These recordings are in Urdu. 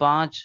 5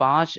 5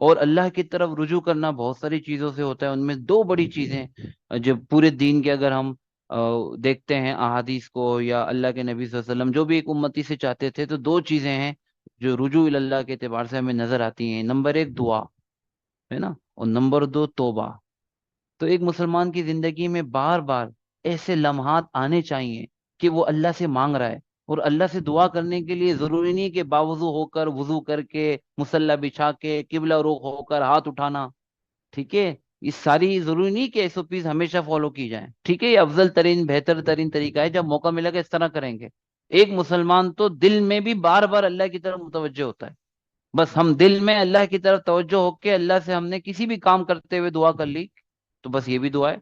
اور اللہ کی طرف رجوع کرنا بہت ساری چیزوں سے ہوتا ہے، ان میں دو بڑی چیزیں جو پورے دین کے اگر ہم دیکھتے ہیں احادیث کو یا اللہ کے نبی صلی اللہ علیہ وسلم جو بھی ایک امتی سے چاہتے تھے، تو دو چیزیں ہیں جو رجوع اللہ کے اعتبار سے ہمیں نظر آتی ہیں. نمبر ایک دعا ہے نا، اور نمبر دو توبہ. تو ایک مسلمان کی زندگی میں بار بار ایسے لمحات آنے چاہیے کہ وہ اللہ سے مانگ رہا ہے. اور اللہ سے دعا کرنے کے لیے ضروری نہیں کہ باوضو ہو کر، وضو کر کے، مصلی بچھا کے، قبلہ رخ ہو کر ہاتھ اٹھانا. ٹھیک ہے، یہ ساری ضروری نہیں کہ SOPs ہمیشہ فالو کی جائیں. ٹھیک ہے، یہ افضل ترین بہتر ترین طریقہ ہے، جب موقع ملے گا اس طرح کریں گے. ایک مسلمان تو دل میں بھی بار بار اللہ کی طرف متوجہ ہوتا ہے. بس ہم دل میں اللہ کی طرف توجہ ہو کے اللہ سے ہم نے کسی بھی کام کرتے ہوئے دعا کر لی، تو بس یہ بھی دعا ہے.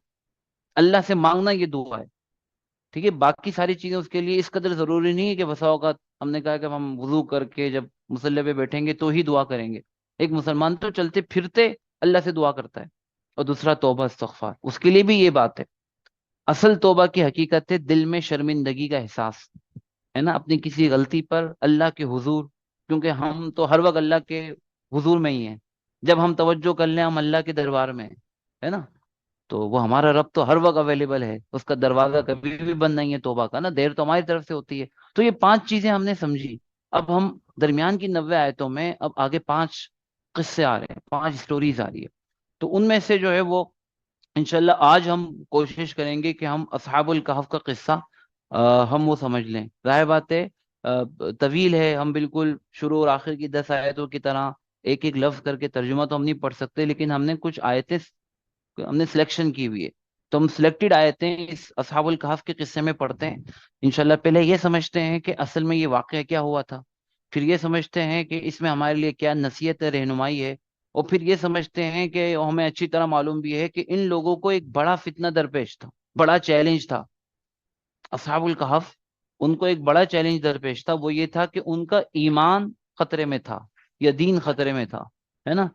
اللہ سے مانگنا یہ دعا ہے. ٹھیک ہے، باقی ساری چیزیں اس کے لیے اس قدر ضروری نہیں ہے کہ بسا اوقات ہم نے کہا کہ ہم وضو کر کے جب مصلی پہ بیٹھیں گے تو ہی دعا کریں گے. ایک مسلمان تو چلتے پھرتے اللہ سے دعا کرتا ہے. اور دوسرا توبہ استغفار، اس کے لیے بھی یہ بات ہے. اصل توبہ کی حقیقت ہے دل میں شرمندگی کا احساس، ہے نا، اپنی کسی غلطی پر اللہ کے حضور. کیونکہ ہم تو ہر وقت اللہ کے حضور میں ہی ہیں. جب ہم توجہ کر لیں ہم اللہ کے دربار میں ہیں، ہے نا. تو وہ ہمارا رب تو ہر وقت اویلیبل ہے، اس کا دروازہ کبھی بھی بند نہیں ہے توبہ کا نا. دیر تو ہماری طرف سے ہوتی ہے. تو یہ پانچ چیزیں ہم نے سمجھی. اب ہم درمیان کی 90 آیتوں میں اب آگے پانچ قصے آ رہے ہیں، پانچ سٹوریز آ رہی ہے. تو ان میں سے جو ہے وہ انشاءاللہ آج ہم کوشش کریں گے کہ ہم اصحاب الکہف کا قصہ ہم وہ سمجھ لیں. ظاہر بات ہے طویل ہے، ہم بالکل شروع اور آخر کی 10 آیتوں کی طرح ایک ایک لفظ کر کے ترجمہ تو ہم نہیں پڑھ سکتے، لیکن ہم نے کچھ آیتیں ہم نے سلیکشن کی ہوئی ہے. تو ہم سلیکٹڈ آیتیں اس اصحاب الکہف کے قصے میں پڑھتے ہیں انشاءاللہ. پہلے یہ سمجھتے ہیں کہ اصل میں یہ واقعہ کیا ہوا تھا، پھر یہ سمجھتے ہیں کہ اس میں ہمارے لیے کیا نصیحت ہے، رہنمائی ہے، اور پھر یہ سمجھتے ہیں کہ ہمیں اچھی طرح معلوم بھی ہے کہ ان لوگوں کو ایک بڑا فتنہ درپیش تھا، بڑا چیلنج تھا. اصحاب الکہف ان کو ایک بڑا چیلنج درپیش تھا، وہ یہ تھا کہ ان کا ایمان خطرے میں تھا یا دین خطرے میں تھا، ہے نا.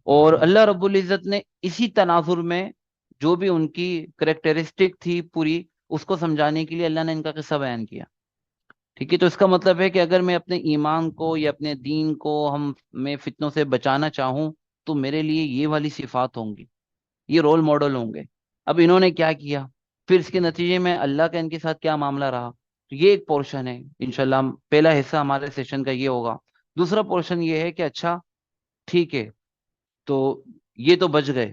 اور اللہ رب العزت نے اسی تناظر میں جو بھی ان کی کریکٹرسٹک تھی پوری، اس کو سمجھانے کے لیے اللہ نے ان کا قصہ بیان کیا. ٹھیک ہے، تو اس کا مطلب ہے کہ اگر میں اپنے ایمان کو یا اپنے دین کو میں فتنوں سے بچانا چاہوں تو میرے لیے یہ والی صفات ہوں گی، یہ رول ماڈل ہوں گے. اب انہوں نے کیا کیا، پھر اس کے نتیجے میں اللہ کا ان کے ساتھ کیا معاملہ رہا، تو یہ ایک پورشن ہے انشاءاللہ. پہلا حصہ ہمارے سیشن کا یہ ہوگا. دوسرا پورشن یہ ہے کہ اچھا ٹھیک ہے، تو یہ تو بچ گئے،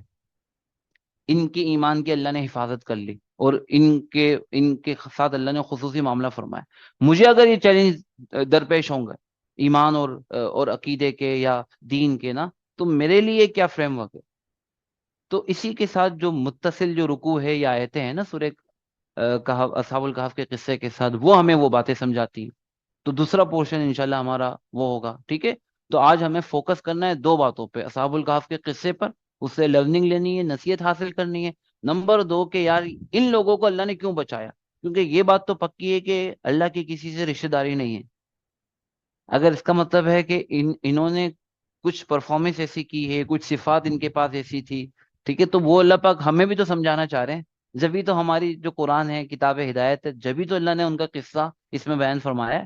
ان کے ایمان کی اللہ نے حفاظت کر لی، اور ان کے ساتھ اللہ نے خصوصی معاملہ فرمایا. مجھے اگر یہ چیلنج درپیش ہوں گے ایمان اور عقیدے کے یا دین کے نا، تو میرے لیے کیا فریم ورک ہے. تو اسی کے ساتھ جو متصل جو رکوع ہے یا آیتیں ہیں نا سورہ کہف، اصحاب الکہف کے قصے کے ساتھ، وہ ہمیں وہ باتیں سمجھاتی ہیں. تو دوسرا پورشن انشاءاللہ ہمارا وہ ہوگا. ٹھیک ہے، تو آج ہمیں فوکس کرنا ہے دو باتوں پہ، اصحاب الکہف کے قصے پر، اس سے لرننگ لینی ہے، نصیحت حاصل کرنی ہے. نمبر دو کہ یار ان لوگوں کو اللہ نے کیوں بچایا، کیونکہ یہ بات تو پکی ہے کہ اللہ کی کسی سے رشتہ داری نہیں ہے. اگر اس کا مطلب ہے کہ انہوں نے کچھ پرفارمنس ایسی کی ہے، کچھ صفات ان کے پاس ایسی تھی، ٹھیک ہے، تو وہ اللہ پاک ہمیں بھی تو سمجھانا چاہ رہے ہیں. جبھی تو ہماری جو قرآن ہے کتاب ہدایت ہے، جبھی تو اللہ نے ان کا قصہ اس میں بیان فرمایا ہے.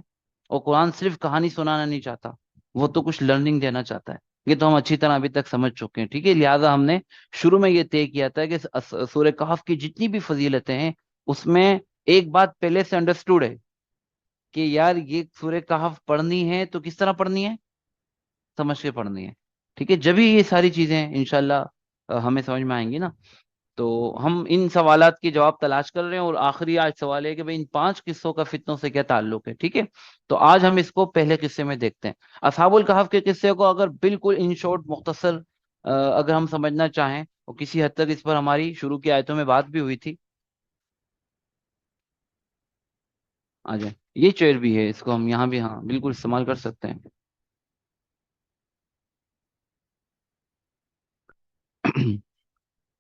اور قرآن صرف کہانی سنانا نہیں چاہتا، وہ تو کچھ لرننگ دینا چاہتا ہے. یہ تو ہم اچھی طرح ابھی تک سمجھ چکے ہیں. ٹھیک ہے، لہٰذا ہم نے شروع میں یہ طے کیا تھا کہ سورہ کہف کی جتنی بھی فضیلتیں ہیں اس میں ایک بات پہلے سے انڈرسٹوڈ ہے کہ یار یہ سورہ کہف پڑھنی ہے تو کس طرح پڑھنی ہے، سمجھ کے پڑھنی ہے. ٹھیک ہے، جبھی یہ ساری چیزیں انشاءاللہ ہمیں سمجھ میں آئیں گی نا. تو ہم ان سوالات کے جواب تلاش کر رہے ہیں، اور آخری آج سوال ہے کہ بھئی ان پانچ قصوں کا فتنوں سے کیا تعلق ہے. ٹھیک ہے، تو آج ہم اس کو پہلے قصے میں دیکھتے ہیں. اصحاب الکہف کے قصے کو اگر بالکل ان شارٹ مختصر اگر ہم سمجھنا چاہیں، اور کسی حد تک اس پر ہماری شروع کی آیتوں میں بات بھی ہوئی تھی. آ جائیں، یہ چیئر بھی ہے، اس کو ہم یہاں بھی ہاں بالکل استعمال کر سکتے ہیں.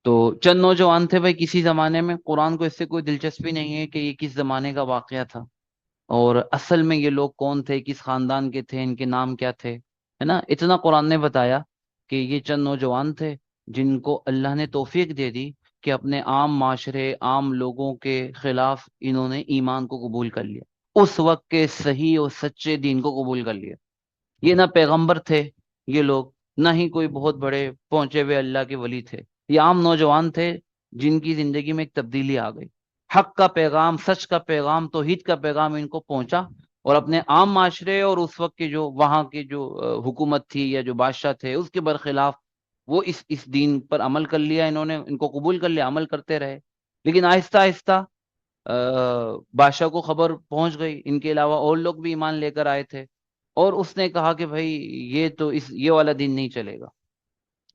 تو چند نوجوان تھے بھائی کسی زمانے میں، قرآن کو اس سے کوئی دلچسپی نہیں ہے کہ یہ کس زمانے کا واقعہ تھا، اور اصل میں یہ لوگ کون تھے، کس خاندان کے تھے، ان کے نام کیا تھے، ہے نا. اتنا قرآن نے بتایا کہ یہ چند نوجوان تھے جن کو اللہ نے توفیق دے دی کہ اپنے عام معاشرے، عام لوگوں کے خلاف انہوں نے ایمان کو قبول کر لیا، اس وقت کے صحیح اور سچے دین کو قبول کر لیا. یہ نہ پیغمبر تھے یہ لوگ، نہ ہی کوئی بہت بڑے پہنچے ہوئے اللہ کے ولی تھے، یہ عام نوجوان تھے جن کی زندگی میں ایک تبدیلی آ گئی۔ حق کا پیغام، سچ کا پیغام، توحید کا پیغام ان کو پہنچا، اور اپنے عام معاشرے اور اس وقت کے جو وہاں کی جو حکومت تھی یا جو بادشاہ تھے اس کے برخلاف وہ اس دین پر عمل کر لیا، انہوں نے ان کو قبول کر لیا، عمل کرتے رہے۔ لیکن آہستہ آہستہ بادشاہ کو خبر پہنچ گئی، ان کے علاوہ اور لوگ بھی ایمان لے کر آئے تھے، اور اس نے کہا کہ بھائی یہ والا دین نہیں چلے گا۔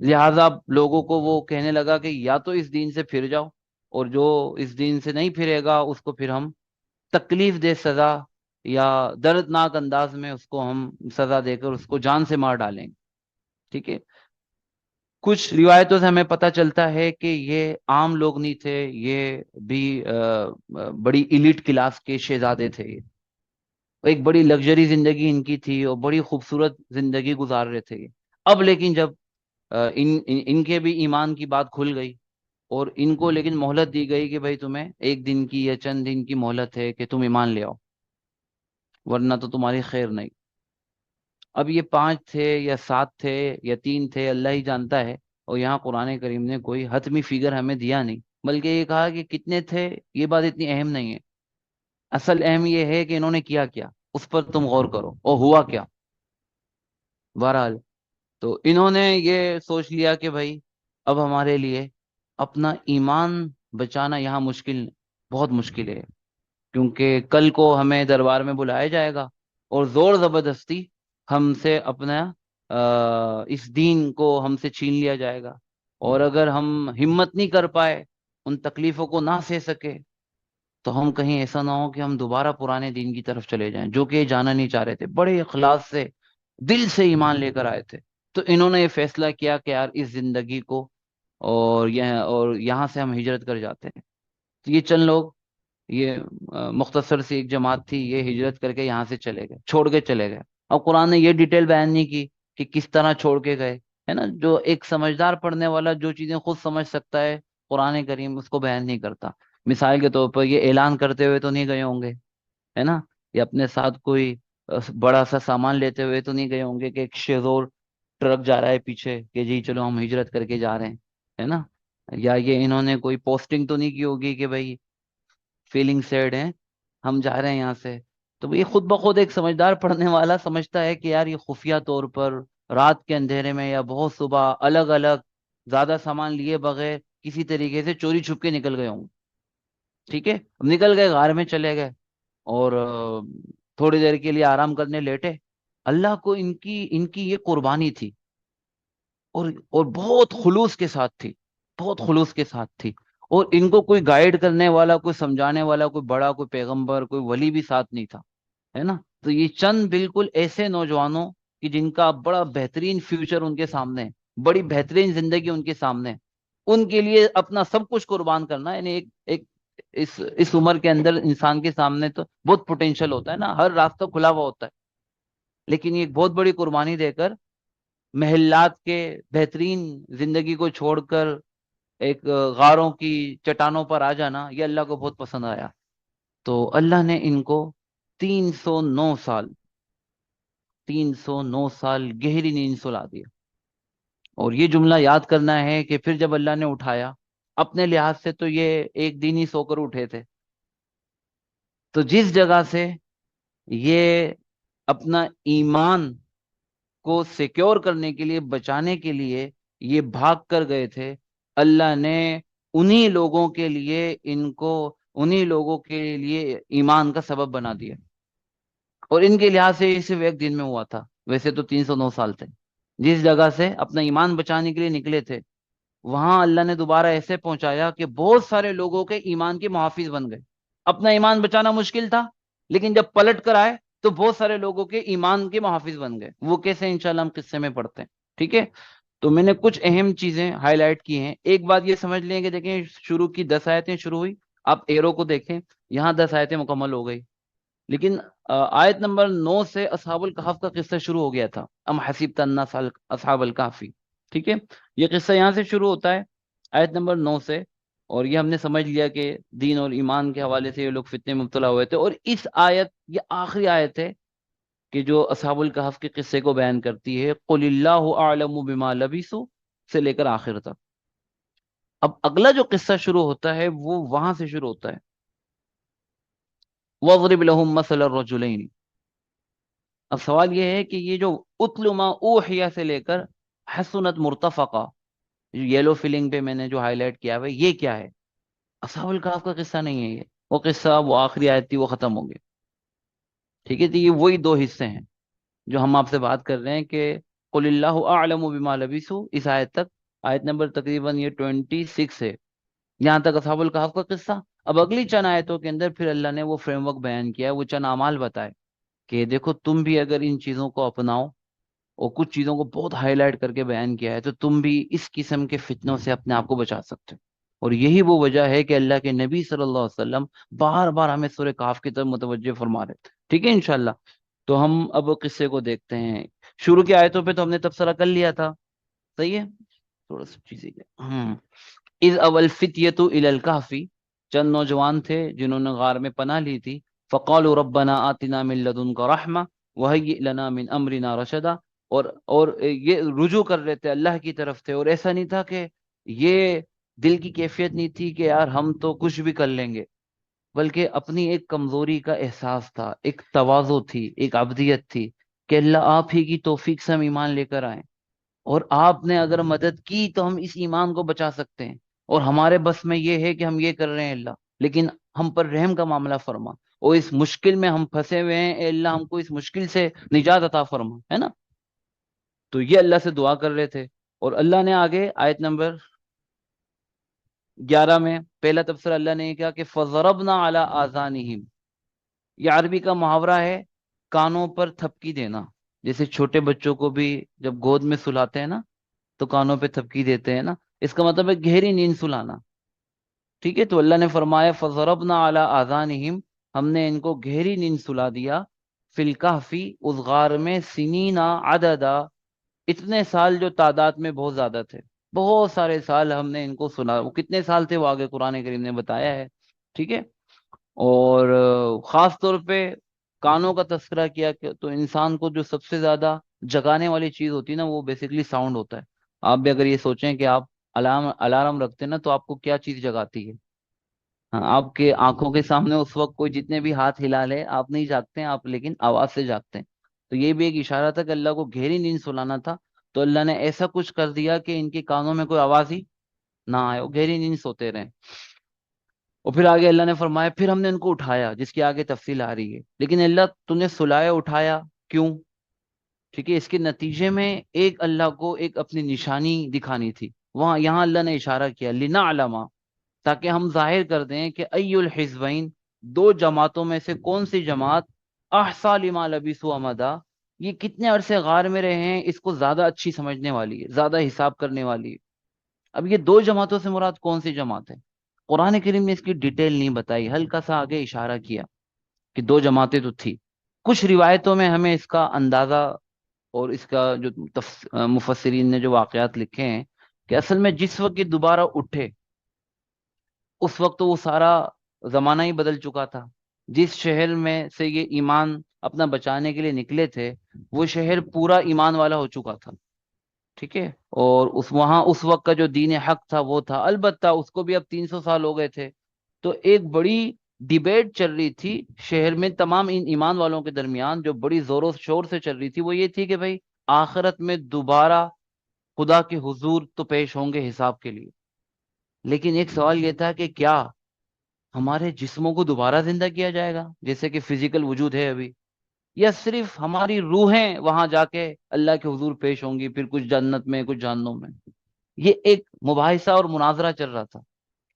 لہٰذا لوگوں کو وہ کہنے لگا کہ یا تو اس دین سے پھر جاؤ، اور جو اس دین سے نہیں پھرے گا اس کو پھر ہم تکلیف دہ سزا یا دردناک انداز میں اس کو ہم سزا دے کر اس کو جان سے مار ڈالیں گے، ٹھیک ہے۔ کچھ روایتوں سے ہمیں پتہ چلتا ہے کہ یہ عام لوگ نہیں تھے، یہ بھی بڑی ایلیٹ کلاس کے شہزادے تھے، یہ ایک بڑی لگژری زندگی ان کی تھی اور بڑی خوبصورت زندگی گزار رہے تھے یہ۔ اب لیکن جب ان کے بھی ایمان کی بات کھل گئی، اور ان کو لیکن مہلت دی گئی کہ بھائی تمہیں ایک دن کی یا چند دن کی مہلت ہے کہ تم ایمان لے آؤ، ورنہ تو تمہاری خیر نہیں۔ اب یہ 5 تھے یا 7 تھے یا 3 تھے، اللہ ہی جانتا ہے، اور یہاں قرآن کریم نے کوئی حتمی فگر ہمیں دیا نہیں، بلکہ یہ کہا کہ کتنے تھے یہ بات اتنی اہم نہیں ہے، اصل اہم یہ ہے کہ انہوں نے کیا کیا، اس پر تم غور کرو اور ہوا کیا۔ بہرحال تو انہوں نے یہ سوچ لیا کہ بھائی اب ہمارے لیے اپنا ایمان بچانا یہاں مشکل، بہت مشکل ہے، کیونکہ کل کو ہمیں دربار میں بلایا جائے گا اور زور زبردستی ہم سے اپنا اس دین کو ہم سے چھین لیا جائے گا، اور اگر ہم ہمت نہیں کر پائے، ان تکلیفوں کو نہ سہ سکے، تو ہم کہیں ایسا نہ ہو کہ ہم دوبارہ پرانے دین کی طرف چلے جائیں، جو کہ یہ جانا نہیں چاہ رہے تھے، بڑے اخلاص سے دل سے ایمان لے کر آئے تھے۔ تو انہوں نے یہ فیصلہ کیا کہ یار اس زندگی کو اور یہاں سے ہم ہجرت کر جاتے ہیں۔ تو یہ چند لوگ، یہ مختصر سی ایک جماعت تھی، یہ ہجرت کر کے یہاں سے چلے گئے، چھوڑ کے چلے گئے۔ اب قرآن نے یہ ڈیٹیل بیان نہیں کی کہ کس طرح چھوڑ کے گئے، ہے نا، جو ایک سمجھدار پڑھنے والا جو چیزیں خود سمجھ سکتا ہے، قرآن کریم اس کو بیان نہیں کرتا۔ مثال کے طور پر یہ اعلان کرتے ہوئے تو نہیں گئے ہوں گے، ہے نا، یا اپنے ساتھ کوئی بڑا سا سامان لیتے ہوئے تو نہیں گئے ہوں گے کہ ایک شیزور ٹرک جا رہا ہے پیچھے کہ جی چلو ہم ہجرت کر کے جا رہے ہیں، ہے نا، یا یہ انہوں نے کوئی پوسٹنگ تو نہیں کی ہوگی کہ بھائی فیلنگ سیڈ ہیں، ہم جا رہے ہیں یہاں سے۔ تو یہ خود بخود ایک سمجھدار پڑھنے والا سمجھتا ہے کہ یار یہ خفیہ طور پر رات کے اندھیرے میں یا بہت صبح الگ الگ زیادہ سامان لیے بغیر کسی طریقے سے چوری چھپ کے نکل گئے ہوں، ٹھیک ہے۔ اب نکل گئے، غار میں چلے گئے، اور تھوڑی دیر کے لیے آرام کرنے لیٹے۔ اللہ کو ان کی یہ قربانی تھی، اور بہت خلوص کے ساتھ تھی، بہت خلوص کے ساتھ تھی، اور ان کو کوئی گائیڈ کرنے والا، کوئی سمجھانے والا، کوئی بڑا، کوئی پیغمبر، کوئی ولی بھی ساتھ نہیں تھا، ہے نا۔ تو یہ چند بالکل ایسے نوجوانوں کہ جن کا بڑا بہترین فیوچر ان کے سامنے ہے، بڑی بہترین زندگی ان کے سامنے ہے، ان کے لیے اپنا سب کچھ قربان کرنا، یعنی ایک اس عمر کے اندر انسان کے سامنے تو بہت پوٹینشیل ہوتا ہے نا، ہر راستہ کھلا ہوا ہوتا ہے، لیکن یہ ایک بہت بڑی قربانی دے کر محلات کے بہترین زندگی کو چھوڑ کر ایک غاروں کی چٹانوں پر آ جانا، یہ اللہ کو بہت پسند آیا۔ تو اللہ نے ان کو 309 سال 309 سال گہری نیند سلا دیا۔ اور یہ جملہ یاد کرنا ہے کہ پھر جب اللہ نے اٹھایا، اپنے لحاظ سے تو یہ ایک دن ہی سو کر اٹھے تھے، تو جس جگہ سے یہ اپنا ایمان کو سیکیور کرنے کے لیے، بچانے کے لیے یہ بھاگ کر گئے تھے، اللہ نے انہی لوگوں کے لیے ان کو انہی لوگوں کے لیے ایمان کا سبب بنا دیا، اور ان کے لحاظ سے یہ صرف ایک دن میں ہوا تھا، ویسے تو 309 سال تھے۔ جس جگہ سے اپنا ایمان بچانے کے لیے نکلے تھے، وہاں اللہ نے دوبارہ ایسے پہنچایا کہ بہت سارے لوگوں کے ایمان کے محافظ بن گئے۔ اپنا ایمان بچانا مشکل تھا، لیکن جب پلٹ کر آئے تو بہت سارے لوگوں کے ایمان کے محافظ بن گئے۔ وہ کیسے، انشاءاللہ ہم قصے میں پڑھتے ہیں، ٹھیک ہے۔ تو میں نے کچھ اہم چیزیں ہائی لائٹ کی ہیں۔ ایک بات یہ سمجھ لیں کہ دیکھیں شروع کی 10 آیتیں شروع ہوئی، آپ ایرو کو دیکھیں، یہاں 10 آیتیں مکمل ہو گئی، لیکن آیت نمبر 9 سے اصحاب الکہف کا قصہ شروع ہو گیا تھا، ام حسیبت الناس اصحاب الکہفی، ٹھیک ہے۔ یہ قصہ یہاں سے شروع ہوتا ہے، آیت نمبر 9 سے، اور یہ ہم نے سمجھ لیا کہ دین اور ایمان کے حوالے سے یہ لوگ فتنے میں مبتلا ہوئے تھے، اور اس آیت، یہ آخری آیت ہے کہ جو اصحاب الکہف کے قصے کو بیان کرتی ہے، قل اللہ اعلم بما لبثوا سے لے کر آخر تک۔ اب اگلا جو قصہ شروع ہوتا ہے وہ وہاں سے شروع ہوتا ہے، وَاضْرِبْ لَهُم مَثَلَ الرَّجُلَيْنِ۔ اب سوال یہ ہے کہ یہ جو اتل ما اوحیا سے لے کر حسنت مرتفقہ، جو یلو فلنگ پہ میں نے جو ہائی لائٹ کیا ہے یہ کیا ہے؟ اصحاب الکہف کا قصہ نہیں ہے یہ، وہ قصہ وہ آخری آیت تھی وہ ختم ہو گیا، ٹھیک ہے؟ تو یہ وہی دو حصے ہیں جو ہم آپ سے بات کر رہے ہیں کہ قل اللہ اعلم بما لبثوا، اس آیت تک، آیت نمبر تقریباً یہ 26 ہے، یہاں تک اصحاب الکہف کا قصہ۔ اب اگلی چند آیتوں کے اندر پھر اللہ نے وہ فریم ورک بیان کیا ہے، وہ چند اعمال بتائے کہ دیکھو تم بھی اگر ان چیزوں کو اپناؤ، اور کچھ چیزوں کو بہت ہائی لائٹ کر کے بیان کیا ہے، تو تم بھی اس قسم کے فتنوں سے اپنے آپ کو بچا سکتے ہو۔ اور یہی وہ وجہ ہے کہ اللہ کے نبی صلی اللہ علیہ وسلم بار بار ہمیں سورہ کہف کی طرف متوجہ فرما رہے تھے، ٹھیک ہے انشاءاللہ؟ تو ہم اب قصے کو دیکھتے ہیں۔ شروع کی آیتوں پہ تو ہم نے تبصرہ کر لیا تھا، صحیح ہے؟ تھوڑا سا چیزیں اذ اول فتیت الی الکہف، چند نوجوان تھے جنہوں نے غار میں پناہ لی تھی، فقالوا ربنا آتنا من لدنک رحمہ وہیئ لنا من امرنا رشدا، اور یہ رجوع کر رہے تھے اللہ کی طرف تھے، اور ایسا نہیں تھا کہ یہ دل کی کیفیت نہیں تھی کہ یار ہم تو کچھ بھی کر لیں گے، بلکہ اپنی ایک کمزوری کا احساس تھا، ایک تواضع تھی، ایک عبدیت تھی کہ اللہ آپ ہی کی توفیق سے ہم ایمان لے کر آئیں، اور آپ نے اگر مدد کی تو ہم اس ایمان کو بچا سکتے ہیں، اور ہمارے بس میں یہ ہے کہ ہم یہ کر رہے ہیں اللہ، لیکن ہم پر رحم کا معاملہ فرما، اور اس مشکل میں ہم پھنسے ہوئے ہیں، اے اللہ ہم کو اس مشکل سے نجات عطا فرما، ہے نا؟ تو یہ اللہ سے دعا کر رہے تھے، اور اللہ نے آگے آیت نمبر 11 میں پہلا تبصرہ اللہ نے یہ کہا کہ فَضَرَبْنَا عَلَىٰ آذَانِهِمْ، یہ عربی کا محاورہ ہے کانوں پر تھپکی دینا، جیسے چھوٹے بچوں کو بھی جب گود میں سلاتے ہیں نا تو کانوں پہ تھپکی دیتے ہیں نا، اس کا مطلب ہے گہری نیند سلانا، ٹھیک ہے؟ تو اللہ نے فرمایا فَضَرَبْنَا عَلَىٰ آذَانِهِمْ، ہم نے ان کو گہری نیند سلا دیا، فی الکہفی، اس غار میں، سنینا عددا، اتنے سال جو تعداد میں بہت زیادہ تھے، بہت سارے سال ہم نے ان کو سنا، وہ کتنے سال تھے وہ آگے قرآن کریم نے بتایا ہے، ٹھیک ہے؟ اور خاص طور پہ کانوں کا تذکرہ کیا کہ تو انسان کو جو سب سے زیادہ جگانے والی چیز ہوتی ہے نا وہ بیسیکلی ساؤنڈ ہوتا ہے۔ آپ بھی اگر یہ سوچیں کہ آپ الارم رکھتے ہیں نا تو آپ کو کیا چیز جگاتی ہے؟ ہاں، آپ کے آنکھوں کے سامنے اس وقت کوئی جتنے بھی ہاتھ ہلا لے آپ نہیں جاگتے ہیں، آپ لیکن آواز سے جاگتے ہیں۔ تو یہ بھی ایک اشارہ تھا کہ اللہ کو گہری نیند سلانا تھا، تو اللہ نے ایسا کچھ کر دیا کہ ان کے کانوں میں کوئی آواز ہی نہ آئے، وہ گہری نیند سوتے رہے۔ اور پھر آگے اللہ نے فرمایا پھر ہم نے ان کو اٹھایا، جس کی آگے تفصیل آ رہی ہے، لیکن اللہ تم نے سلایا اٹھایا کیوں؟ ٹھیک ہے، اس کے نتیجے میں ایک اللہ کو ایک اپنی نشانی دکھانی تھی، وہاں یہاں اللہ نے اشارہ کیا لِنَعْلَمَ، تاکہ ہم ظاہر کر دیں کہ ای الحزبین، دو جماعتوں میں سے کون سی جماعت، احصیٰ لما لبثوا امدا، یہ کتنے عرصے غار میں رہے ہیں اس کو زیادہ اچھی سمجھنے والی ہے، زیادہ حساب کرنے والی ہے۔ اب یہ دو جماعتوں سے مراد کون سی جماعت ہے؟ قرآن کریم نے اس کی ڈیٹیل نہیں بتائی، ہلکا سا آگے اشارہ کیا کہ دو جماعتیں تو تھی۔ کچھ روایتوں میں ہمیں اس کا اندازہ، اور اس کا جو مفسرین نے جو واقعات لکھے ہیں کہ اصل میں جس وقت یہ دوبارہ اٹھے اس وقت تو وہ سارا زمانہ ہی بدل چکا تھا، جس شہر میں سے یہ ایمان اپنا بچانے کے لیے نکلے تھے وہ شہر پورا ایمان والا ہو چکا تھا، ٹھیک ہے؟ اور وہاں اس وقت کا جو دین حق تھا وہ تھا، البتہ اس کو بھی اب 300 سال ہو گئے تھے، تو ایک بڑی ڈیبیٹ چل رہی تھی شہر میں تمام ان ایمان والوں کے درمیان، جو بڑی زور و شور سے چل رہی تھی، وہ یہ تھی کہ بھائی آخرت میں دوبارہ خدا کے حضور تو پیش ہوں گے حساب کے لیے، لیکن ایک سوال یہ تھا کہ کیا ہمارے جسموں کو دوبارہ زندہ کیا جائے گا جیسے کہ فزیکل وجود ہے ابھی، یا صرف ہماری روحیں وہاں جا کے اللہ کے حضور پیش ہوں گی، پھر کچھ جنت میں کچھ جہنم میں؟ یہ ایک مباحثہ اور مناظرہ چل رہا تھا،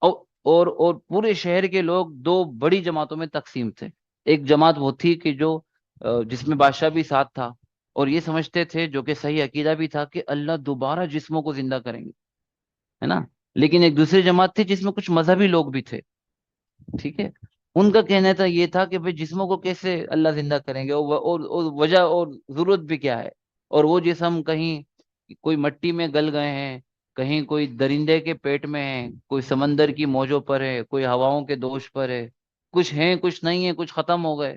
اور اور پورے شہر کے لوگ دو بڑی جماعتوں میں تقسیم تھے۔ ایک جماعت وہ تھی کہ جو جس میں بادشاہ بھی ساتھ تھا، اور یہ سمجھتے تھے، جو کہ صحیح عقیدہ بھی تھا، کہ اللہ دوبارہ جسموں کو زندہ کریں گے، ہے نا؟ لیکن ایک دوسری جماعت تھی جس میں کچھ مذہبی لوگ بھی تھے، ٹھیک ہے؟ ان کا کہنا تھا یہ تھا کہ بھئی جسموں کو کیسے اللہ زندہ کریں گے، اور وجہ اور ضرورت بھی کیا ہے، اور وہ جسم کہیں کوئی مٹی میں گل گئے ہیں، کہیں کوئی درندے کے پیٹ میں ہے، کوئی سمندر کی موجوں پر ہے، کوئی ہواؤں کے دوش پر ہے، کچھ ہیں کچھ نہیں ہے، کچھ ختم ہو گئے۔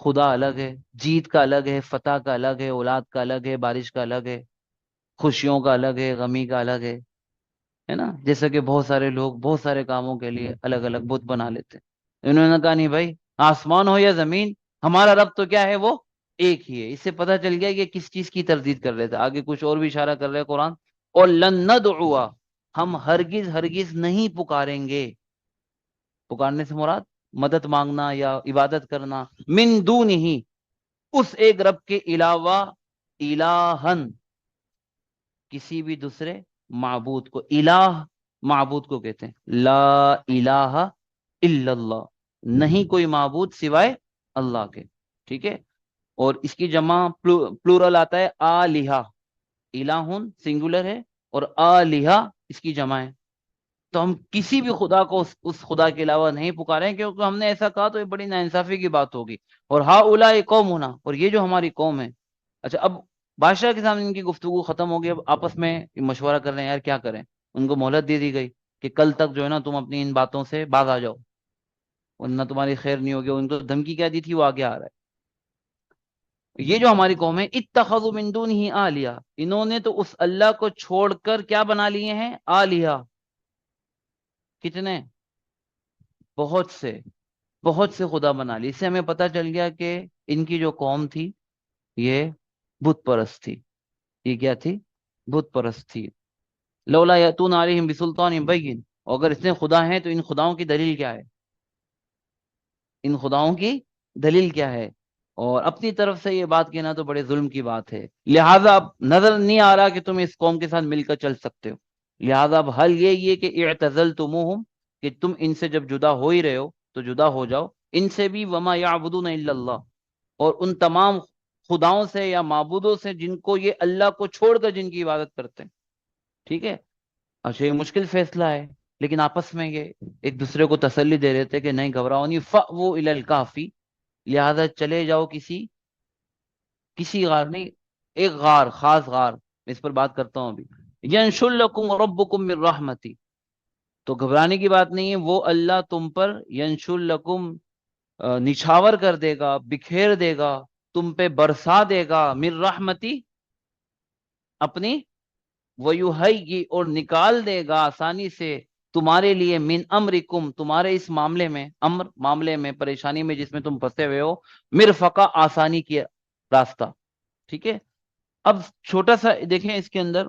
خدا الگ ہے، جیت کا الگ ہے، فتح کا الگ ہے، اولاد کا الگ ہے، بارش کا الگ ہے، خوشیوں کا الگ ہے، غمی کا الگ ہے نا؟ جیسا کہ بہت سارے لوگ بہت سارے کاموں کے لیے الگ الگ بت بنا لیتے ہیں، انہوں نے کہا نہیں بھائی، آسمان ہو یا زمین، ہمارا رب تو کیا ہے، وہ ایک ہی ہے۔ اس سے پتہ چل گیا کہ کس چیز کی تردید کر رہے تھے۔ آگے کچھ اور بھی اشارہ کر رہے قرآن، اور لن ندعوا، ہم ہرگز ہرگز نہیں پکاریں گے، پکارنے سے مراد مدد مانگنا یا عبادت کرنا، من دون ہی، اس ایک رب کے علاوہ، الہن، کسی بھی دوسرے معبود کو۔ الہ معبود کو کہتے ہیں، لا الہ الا اللہ، نہیں کوئی معبود سوائے اللہ کے، ٹھیک ہے؟ اور اس کی جمع پلورل آتا ہے آلہہ، الہن سنگولر ہے اور آلہہ اس کی جمع ہے۔ تو ہم کسی بھی خدا کو اس خدا کے علاوہ نہیں پکارے، کیونکہ ہم نے ایسا کہا تو یہ بڑی ناانصافی کی بات ہوگی۔ اور ہا اولائی قومنا، اور یہ جو ہماری قوم ہے۔ اچھا، اب بادشاہ کے سامنے ان کی گفتگو ختم ہو گئی، اب آپس میں مشورہ کر رہے ہیں یار کیا کریں۔ ان کو مہلت دے دی گئی کہ کل تک جو ہے نا تم اپنی ان باتوں سے باز آ جاؤ، ورنہ تمہاری خیر نہیں ہوگی۔ ان کو دھمکی کیا دی تھی، وہ آگے آ رہا ہے۔ یہ جو ہماری قوم ہے، اتخذوا من دونہ آلیہ، انہوں نے تو اس اللہ کو چھوڑ کر کیا بنا لیے ہیں، آلیہ، کتنے، بہت سے، بہت سے خدا بنا لی۔ اس سے ہمیں پتہ چل گیا کہ ان کی جو قوم تھی یہ بت پرست تھی۔ یہ کیا تھی، بت پرست تھی۔ لولا یاتون علیہم بسلطان بین، اور اگر اتنے خدا ہیں تو ان خداؤں کی دلیل کیا ہے، ان خداؤں کی دلیل کیا ہے؟ اور اپنی طرف سے یہ بات کہنا تو بڑے ظلم کی بات ہے۔ لہٰذا اب نظر نہیں آ رہا کہ تم اس قوم کے ساتھ مل کر چل سکتے ہو، لہٰذا اب حل یہ کہ اعتزلتموہم، کہ تم ان سے جب جدا ہو ہی رہے ہو تو جدا ہو جاؤ، ان سے بھی، وما یعبدون الا اللہ، اور ان تمام خداؤں سے یا معبودوں سے جن کو یہ اللہ کو چھوڑ کر جن کی عبادت کرتے ہیں، ٹھیک ہے؟ اچھا، یہ مشکل فیصلہ ہے، لیکن آپس میں یہ ایک دوسرے کو تسلی دے رہے تھے کہ نہیں گھبراؤ نہیں، فأووا الی الکہف، لہذا چلے جاؤ کسی غار نہیں، ایک غار، خاص غار، میں اس پر بات کرتا ہوں ابھی، ینشر لکم ربکم من رحمتی، تو گھبرانے کی بات نہیں ہے، وہ اللہ تم پر ینشر لکم، نچھاور کر دے گا، بکھیر دے گا، تم پہ برسا دے گا، من رحمتی، اپنی، وَيُحَيِّ، اور نکال دے گا آسانی سے تمہارے لیے، من امرکم، تمہارے اس معاملے میں، امر معاملے میں، پریشانی میں جس میں تم پھنسے ہوئے ہو، مرفقہ، آسانی کی راستہ، ٹھیک ہے؟ اب چھوٹا سا دیکھیں اس کے اندر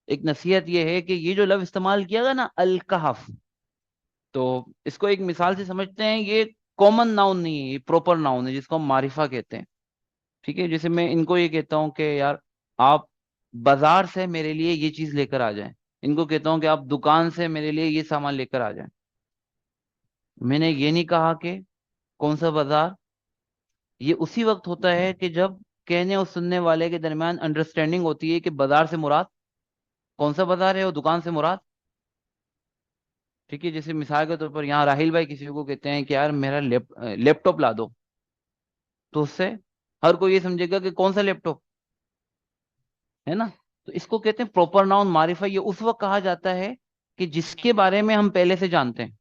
ایک نصیحت یہ ہے کہ یہ جو لفظ استعمال کیا گیا نا الکہف، تو اس کو ایک مثال سے سمجھتے ہیں، یہ کامن ناؤن نہیں ہے، یہ پروپر ناؤن ہے جس کو ہم معرفہ کہتے ہیں، ٹھیک ہے؟ جیسے میں ان کو یہ کہتا ہوں کہ یار آپ بازار سے میرے لیے یہ چیز لے کر آ جائیں، ان کو کہتا ہوں کہ آپ دکان سے میرے لیے یہ سامان لے کر آ جائیں۔ میں نے یہ نہیں کہا کہ کون سا بازار، یہ اسی وقت ہوتا ہے کہ جب کہنے اور سننے والے کے درمیان انڈرسٹینڈنگ ہوتی ہے کہ بازار سے مراد کون سا بازار ہے اور دکان سے مراد، ٹھیک ہے؟ جیسے مثال کے طور پر یہاں راہیل بھائی کسی کو کہتے ہیں کہ یار میرا لیپ ٹاپ لا دو، تو اس سے ہر کوئی یہ سمجھے گا کہ کون سا لیپ ٹاپ ہے نا؟ تو اس کو کہتے ہیں پروپر ناؤن معرفہ۔ یہ اس وقت کہا جاتا ہے کہ جس کے بارے میں ہم پہلے سے جانتے ہیں،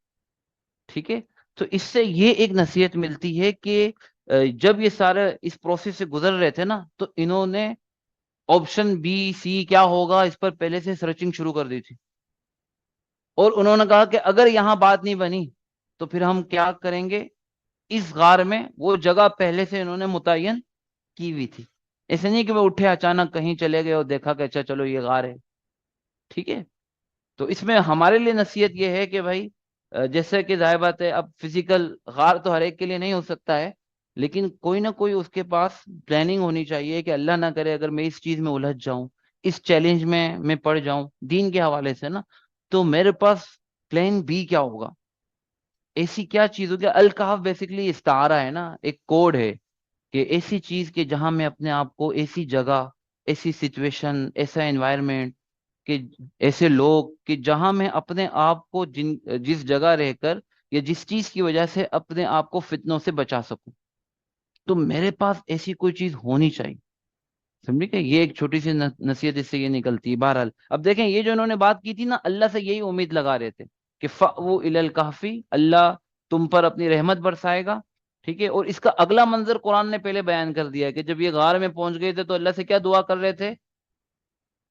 ٹھیک ہے؟ تو اس سے یہ ایک نصیحت ملتی ہے کہ جب یہ سارے اس پروسیس سے گزر رہے تھے نا، تو انہوں نے آپشن بی سی کیا ہوگا اس پر پہلے سے سرچنگ شروع کر دی تھی، اور انہوں نے کہا کہ اگر یہاں بات نہیں بنی تو پھر ہم کیا کریں گے، اس غار میں وہ جگہ پہلے سے انہوں نے متعین کی ہوئی تھی۔ ایسے نہیں کہ وہ اٹھے اچانک کہیں چلے گئے اور دیکھا کہ اچھا چلو یہ غار ہے، ٹھیک ہے؟ تو اس میں ہمارے لیے نصیحت یہ ہے کہ بھائی جیسے کہ ظاہر بات ہے اب فزیکل غار تو ہر ایک کے لیے نہیں ہو سکتا ہے، لیکن کوئی نہ کوئی اس کے پاس پلاننگ ہونی چاہیے کہ اللہ نہ کرے اگر میں اس چیز میں الجھ جاؤں، اس چیلنج میں پڑ جاؤں دین کے حوالے سے نا، تو میرے پاس پلان بی کیا ہوگا، ایسی کیا چیز ہوگی۔ الکہف بیسیکلی استعارہ ہے نا، ایک کوڈ ہے کہ ایسی چیز کہ جہاں میں اپنے آپ کو، ایسی جگہ، ایسی سچویشن، ایسا انوائرمنٹ، کہ ایسے لوگ کہ جہاں میں اپنے آپ کو جس جگہ رہ کر یا جس چیز کی وجہ سے اپنے آپ کو فتنوں سے بچا سکوں، تو میرے پاس ایسی کوئی چیز ہونی چاہیے، سمجھے؟ کہ یہ ایک چھوٹی سی نصیحت اس سے یہ نکلتی ہے۔ بہرحال اب دیکھیں یہ جو انہوں نے بات کی تھی نا، اللہ سے یہی امید لگا رہے تھے کہ فأووا الی الکہف، اللہ تم پر اپنی رحمت برسائے گا، ٹھیک ہے، اور اس کا اگلا منظر قرآن نے پہلے بیان کر دیا کہ جب یہ غار میں پہنچ گئے تھے تو اللہ سے کیا دعا کر رہے تھے؟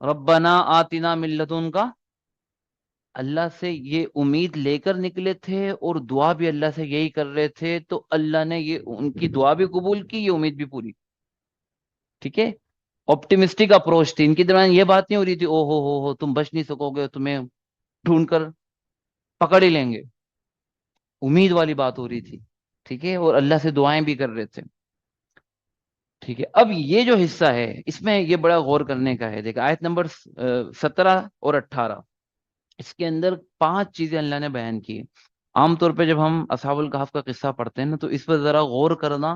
ربنا آتنا من لدن کا، اللہ سے یہ امید لے کر نکلے تھے اور دعا بھی اللہ سے یہی کر رہے تھے، تو اللہ نے یہ ان کی دعا بھی قبول کی، یہ امید بھی پوری. ٹھیک ہے، آپٹیمسٹک اپروچ تھی ان کے درمیان. یہ بات نہیں ہو رہی تھی او ہو تم بچ نہیں سکو گے، تمہیں ڈھونڈ کر پکڑ ہی لیں گے. امید والی بات ہو رہی تھی. ٹھیک ہے، اور اللہ سے دعائیں بھی کر رہے تھے. ٹھیک ہے، اب یہ جو حصہ ہے اس میں یہ بڑا غور کرنے کا ہے. دیکھ آیت نمبر 17 اور 18، اس کے اندر 5 چیزیں اللہ نے بیان کی. عام طور پہ جب ہم اصحاب الکہف کا قصہ پڑھتے ہیں نا تو اس پر ذرا غور کرنا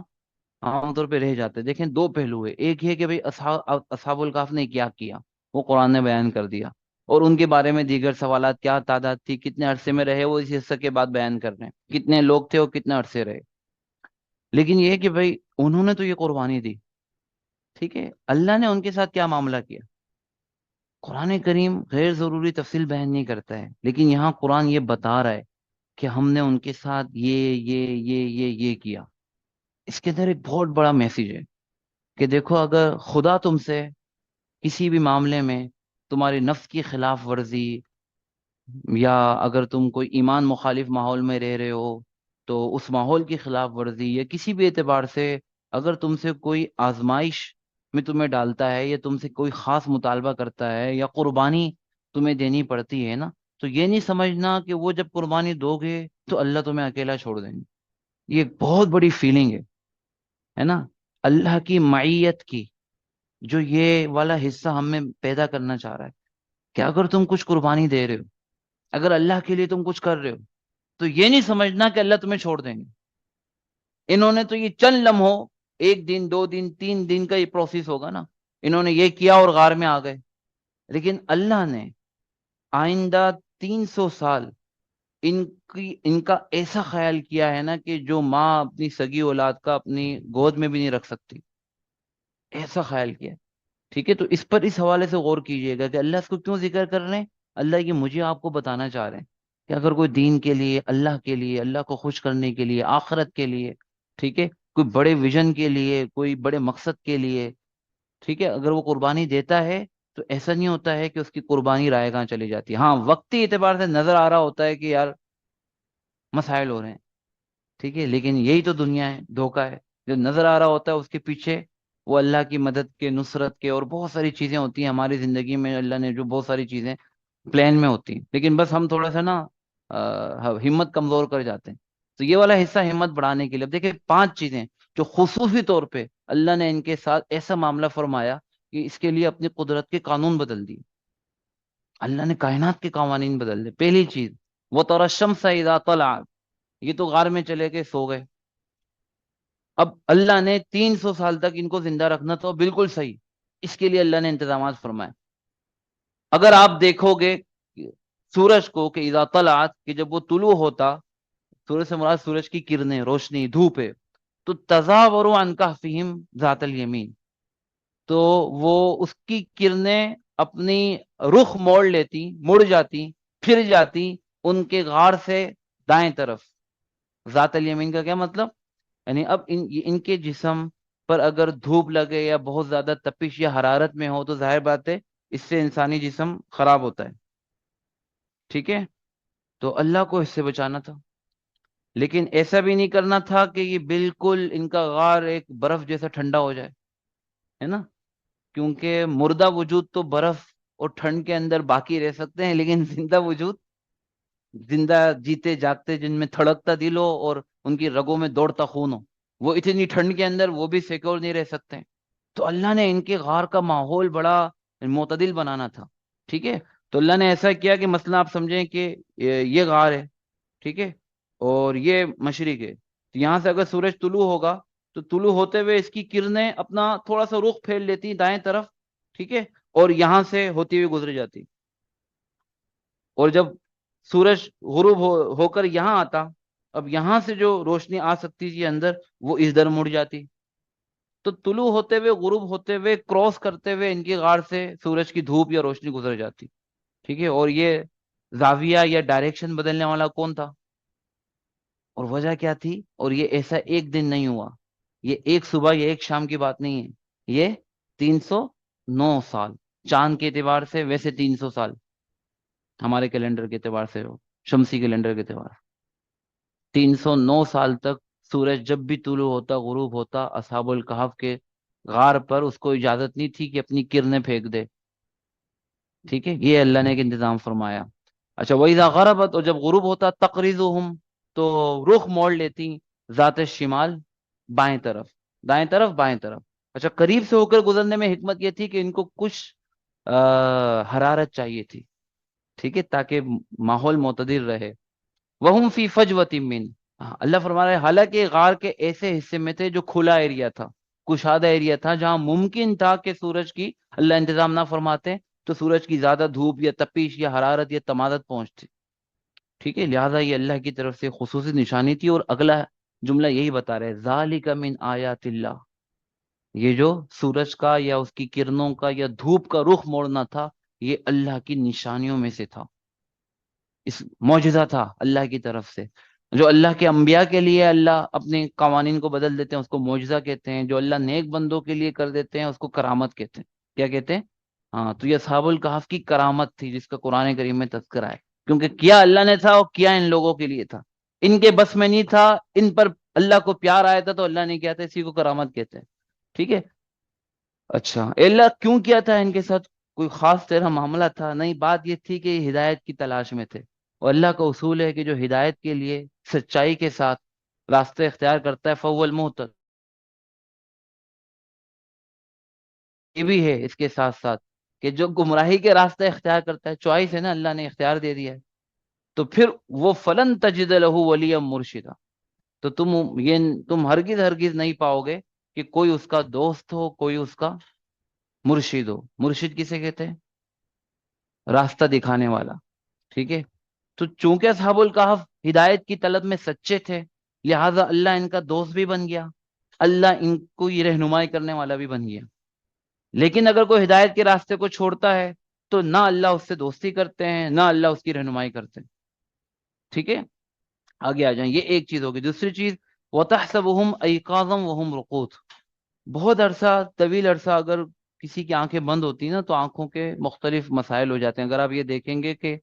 عام طور پہ رہ جاتے ہیں. دیکھیں 2 پہلو ہے. ایک یہ کہ بھئی اصحاب الکہف نے کیا کیا، وہ قرآن نے بیان کر دیا، اور ان کے بارے میں دیگر سوالات، کیا تعداد تھی، کتنے عرصے میں رہے، وہ اس حصے کے بعد بیان کر رہے ہیں، کتنے لوگ تھے اور کتنے عرصے رہے. لیکن یہ کہ بھئی انہوں نے تو یہ قربانی دی. ٹھیک ہے، اللہ نے ان کے ساتھ کیا معاملہ کیا؟ قرآن کریم غیر ضروری تفصیل بیان نہیں کرتا ہے، لیکن یہاں قرآن یہ بتا رہا ہے کہ ہم نے ان کے ساتھ یہ کیا. اس کے اندر ایک بہت بڑا میسیج ہے کہ دیکھو، اگر خدا تم سے کسی بھی معاملے میں تمہاری نفس کی خلاف ورزی، یا اگر تم کوئی ایمان مخالف ماحول میں رہ رہے ہو تو اس ماحول کی خلاف ورزی، یا کسی بھی اعتبار سے اگر تم سے کوئی آزمائش میں تمہیں ڈالتا ہے، یا تم سے کوئی خاص مطالبہ کرتا ہے، یا قربانی تمہیں دینی پڑتی ہے نا، تو یہ نہیں سمجھنا کہ وہ جب قربانی دو گے تو اللہ تمہیں اکیلا چھوڑ دیں گے. یہ ایک بہت بڑی فیلنگ ہے نا، اللہ کی معیت کی، جو یہ والا حصہ ہم میں پیدا کرنا چاہ رہا ہے کہ اگر تم کچھ قربانی دے رہے ہو، اگر اللہ کے لیے تم کچھ کر رہے ہو، تو یہ نہیں سمجھنا کہ اللہ تمہیں چھوڑ دیں گے. انہوں نے تو یہ چند لمحوں، 1 دن 2 دن 3 دن کا یہ پروسیس ہوگا نا، انہوں نے یہ کیا اور غار میں آ گئے. لیکن اللہ نے آئندہ 300 سال ان کا ایسا خیال کیا ہے نا کہ جو ماں اپنی سگی اولاد کا اپنی گود میں بھی نہیں رکھ سکتی، ایسا خیال کیا. ٹھیک ہے، تو اس پر اس حوالے سے غور کیجئے گا کہ اللہ اس کو کیوں ذکر کر رہے ہیں. اللہ یہ مجھے آپ کو بتانا چاہ رہے ہیں کہ اگر کوئی دین کے لیے، اللہ کے لیے، اللہ کو خوش کرنے کے لیے، آخرت کے لیے، ٹھیک ہے، کوئی بڑے ویژن کے لیے، کوئی بڑے مقصد کے لیے، ٹھیک ہے، اگر وہ قربانی دیتا ہے تو ایسا نہیں ہوتا ہے کہ اس کی قربانی رائے گاں چلی جاتی ہے. ہاں، وقتی اعتبار سے نظر آ رہا ہوتا ہے کہ یار مسائل ہو رہے ہیں، ٹھیک ہے، لیکن یہی تو دنیا ہے، دھوکہ ہے. جو نظر آ رہا ہوتا ہے اس کے پیچھے وہ اللہ کی مدد کے، نصرت کے، اور بہت ساری چیزیں ہوتی ہیں ہماری زندگی میں. اللہ نے جو بہت ساری چیزیں پلان میں ہوتی ہیں، لیکن بس ہم تھوڑا سا نا ہمت کمزور کر جاتے ہیں. تو یہ والا حصہ ہمت بڑھانے کے لیے، اب دیکھیں 5 چیزیں جو خصوصی طور پہ اللہ نے ان کے ساتھ ایسا معاملہ فرمایا کہ اس کے لیے اپنی قدرت کے قانون بدل دیے. اللہ نے کائنات کے قوانین بدل دیے. پہلی چیز، وہ ترى الشمس اذا طلعت، یہ تو غار میں چلے گئے، سو گئے. اب اللہ نے 300 سال تک ان کو زندہ رکھنا تو بالکل صحیح، اس کے لیے اللہ نے انتظامات فرمائے. اگر آپ دیکھو گے سورج کو کہ اذا طلعت، کہ جب وہ طلوع ہوتا، سورج سے مراد سورج کی کرنیں، روشنی، دھوپ ہے، تو تزاوروا عن کہفہم ذات الیمین، تو وہ اس کی کرنیں اپنی رخ موڑ لیتی، مڑ جاتی، پھر جاتی ان کے غار سے دائیں طرف. ذات الیمین کا کیا مطلب؟ یعنی اب ان کے جسم پر اگر دھوپ لگے یا بہت زیادہ تپش یا حرارت میں ہو تو ظاہر بات ہے اس سے انسانی جسم خراب ہوتا ہے. ٹھیک ہے، تو اللہ کو اس سے بچانا تھا. لیکن ایسا بھی نہیں کرنا تھا کہ یہ بالکل ان کا غار ایک برف جیسا ٹھنڈا ہو جائے، ہے نا، کیونکہ مردہ وجود تو برف اور ٹھنڈ کے اندر باقی رہ سکتے ہیں، لیکن زندہ وجود، زندہ جیتے جاگتے جن میں تھڑکتا دل ہو اور ان کی رگوں میں دوڑتا خون ہو، وہ اتنی ٹھنڈ کے اندر وہ بھی سیکور نہیں رہ سکتے. تو اللہ نے ان کے غار کا ماحول بڑا معتدل بنانا تھا. ٹھیک ہے، تو اللہ نے ایسا کیا کہ مثلا آپ سمجھیں کہ یہ غار ہے، ٹھیک ہے، اور یہ مشرق ہے. تو یہاں سے اگر سورج طلوع ہوگا تو طلوع ہوتے ہوئے اس کی کرنیں اپنا تھوڑا سا رخ پھیر لیتی دائیں طرف، ٹھیک ہے، اور یہاں سے ہوتی ہوئی گزر جاتی. اور جب سورج غروب ہو کر یہاں آتا، اب یہاں سے جو روشنی آ سکتی تھی اندر، وہ اس در مڑ جاتی. تو طلوع ہوتے ہوئے، غروب ہوتے ہوئے، کراس کرتے ہوئے ان کی غار سے سورج کی دھوپ یا روشنی گزر جاتی. ٹھیک ہے، اور یہ زاویہ یا ڈائریکشن بدلنے والا کون تھا؟ اور وجہ کیا تھی؟ اور یہ ایسا ایک دن نہیں ہوا، یہ ایک صبح یا ایک شام کی بات نہیں ہے، یہ 309 سال چاند کے اعتبار سے، ویسے 300 سال ہمارے کیلنڈر کے اعتبار سے، ہو شمسی کیلنڈر کے اعتبار سے، 309 سال تک سورج جب بھی طلوع ہوتا غروب ہوتا، اصحاب الکہف کے غار پر اس کو اجازت نہیں تھی کہ اپنی کرنیں پھینک دے. ٹھیک ہے، یہ اللہ نے ایک انتظام فرمایا. اچھا، وَإِذَا غَرَبَتْ، اور جب غروب ہوتا، تقریضہم، تو رخ موڑ لیتی، ذات الشمال، بائیں طرف، دائیں طرف بائیں طرف. اچھا، قریب سے ہو کر گزرنے میں حکمت یہ تھی کہ ان کو کچھ حرارت چاہیے تھی، ٹھیک ہے، تاکہ ماحول معتدل رہے. وَهُمْ فِي فَجْوَةٍ مِّن، اللہ فرما رہے ہیں حالانکہ غار کے ایسے حصے میں تھے جو کھلا ایریا تھا، کشادہ ایریا تھا، جہاں ممکن تھا کہ سورج کی اللہ انتظام نہ فرماتے تو سورج کی زیادہ دھوپ یا تپش یا حرارت یا تمادت پہنچتی. ٹھیک ہے، لہٰذا یہ اللہ کی طرف سے خصوصی نشانی تھی. اور اگلا جملہ یہی بتا رہے، ذالک من آیات اللہ، یہ جو سورج کا یا اس کی کرنوں کا یا دھوپ کا رخ موڑنا تھا، یہ اللہ کی نشانیوں میں سے تھا، اس معجزہ تھا اللہ کی طرف سے. جو اللہ کے انبیاء کے لیے اللہ اپنے قوانین کو بدل دیتے ہیں اس کو معجزہ کہتے ہیں، جو اللہ نیک بندوں کے لیے کر دیتے ہیں اس کو کرامت کہتے ہیں. کیا کہتے ہیں؟ ہاں، تو یہ اصحاب الکہف کی کرامت تھی جس کا قرآن کریم میں تذکرہ ہے، کیونکہ کیا اللہ نے تھا اور کیا ان لوگوں کے لیے تھا، ان کے بس میں نہیں تھا، ان پر اللہ کو پیار آیا تھا تو اللہ نے کیا تھا، اسی کو کرامت کہتے ہیں. ٹھیک ہے. اچھا، اللہ کیوں کیا تھا ان کے ساتھ؟ کوئی خاص طرح معاملہ تھا؟ نہیں، بات یہ تھی کہ یہ ہدایت کی تلاش میں تھے، اور اللہ کا اصول ہے کہ جو ہدایت کے لیے سچائی کے ساتھ راستہ اختیار کرتا ہے فول المہتد. یہ بھی ہے اس کے ساتھ ساتھ کہ جو گمراہی کے راستے اختیار کرتا ہے، چوائس ہے نا، اللہ نے اختیار دے دیا ہے، تو پھر وہ فلن تجد لہ ولیا مرشدہ، تو تم ہرگز ہرگز نہیں پاؤ گے کہ کوئی اس کا دوست ہو، کوئی اس کا مرشد ہو. مرشد کسے کہتے ہیں؟ راستہ دکھانے والا. ٹھیک ہے. تو چونکہ اصحاب الکہف ہدایت کی طلب میں سچے تھے، لہٰذا اللہ ان کا دوست بھی بن گیا، اللہ ان کو یہ رہنمائی کرنے والا بھی بن گیا. لیکن اگر کوئی ہدایت کے راستے کو چھوڑتا ہے تو نہ اللہ اس سے دوستی کرتے ہیں نہ اللہ اس کی رہنمائی کرتے ہیں. ٹھیک ہے، آگے آ جائیں. یہ ایک چیز ہوگی. دوسری چیز، وَتَحْسَبُهُمْ أَيْقَاظًا وَهُمْ رُقُودٌ، بہت عرصہ، طویل عرصہ اگر کسی کی آنکھیں بند ہوتی ہیں نا تو آنکھوں کے مختلف مسائل ہو جاتے ہیں. اگر آپ یہ دیکھیں گے کہ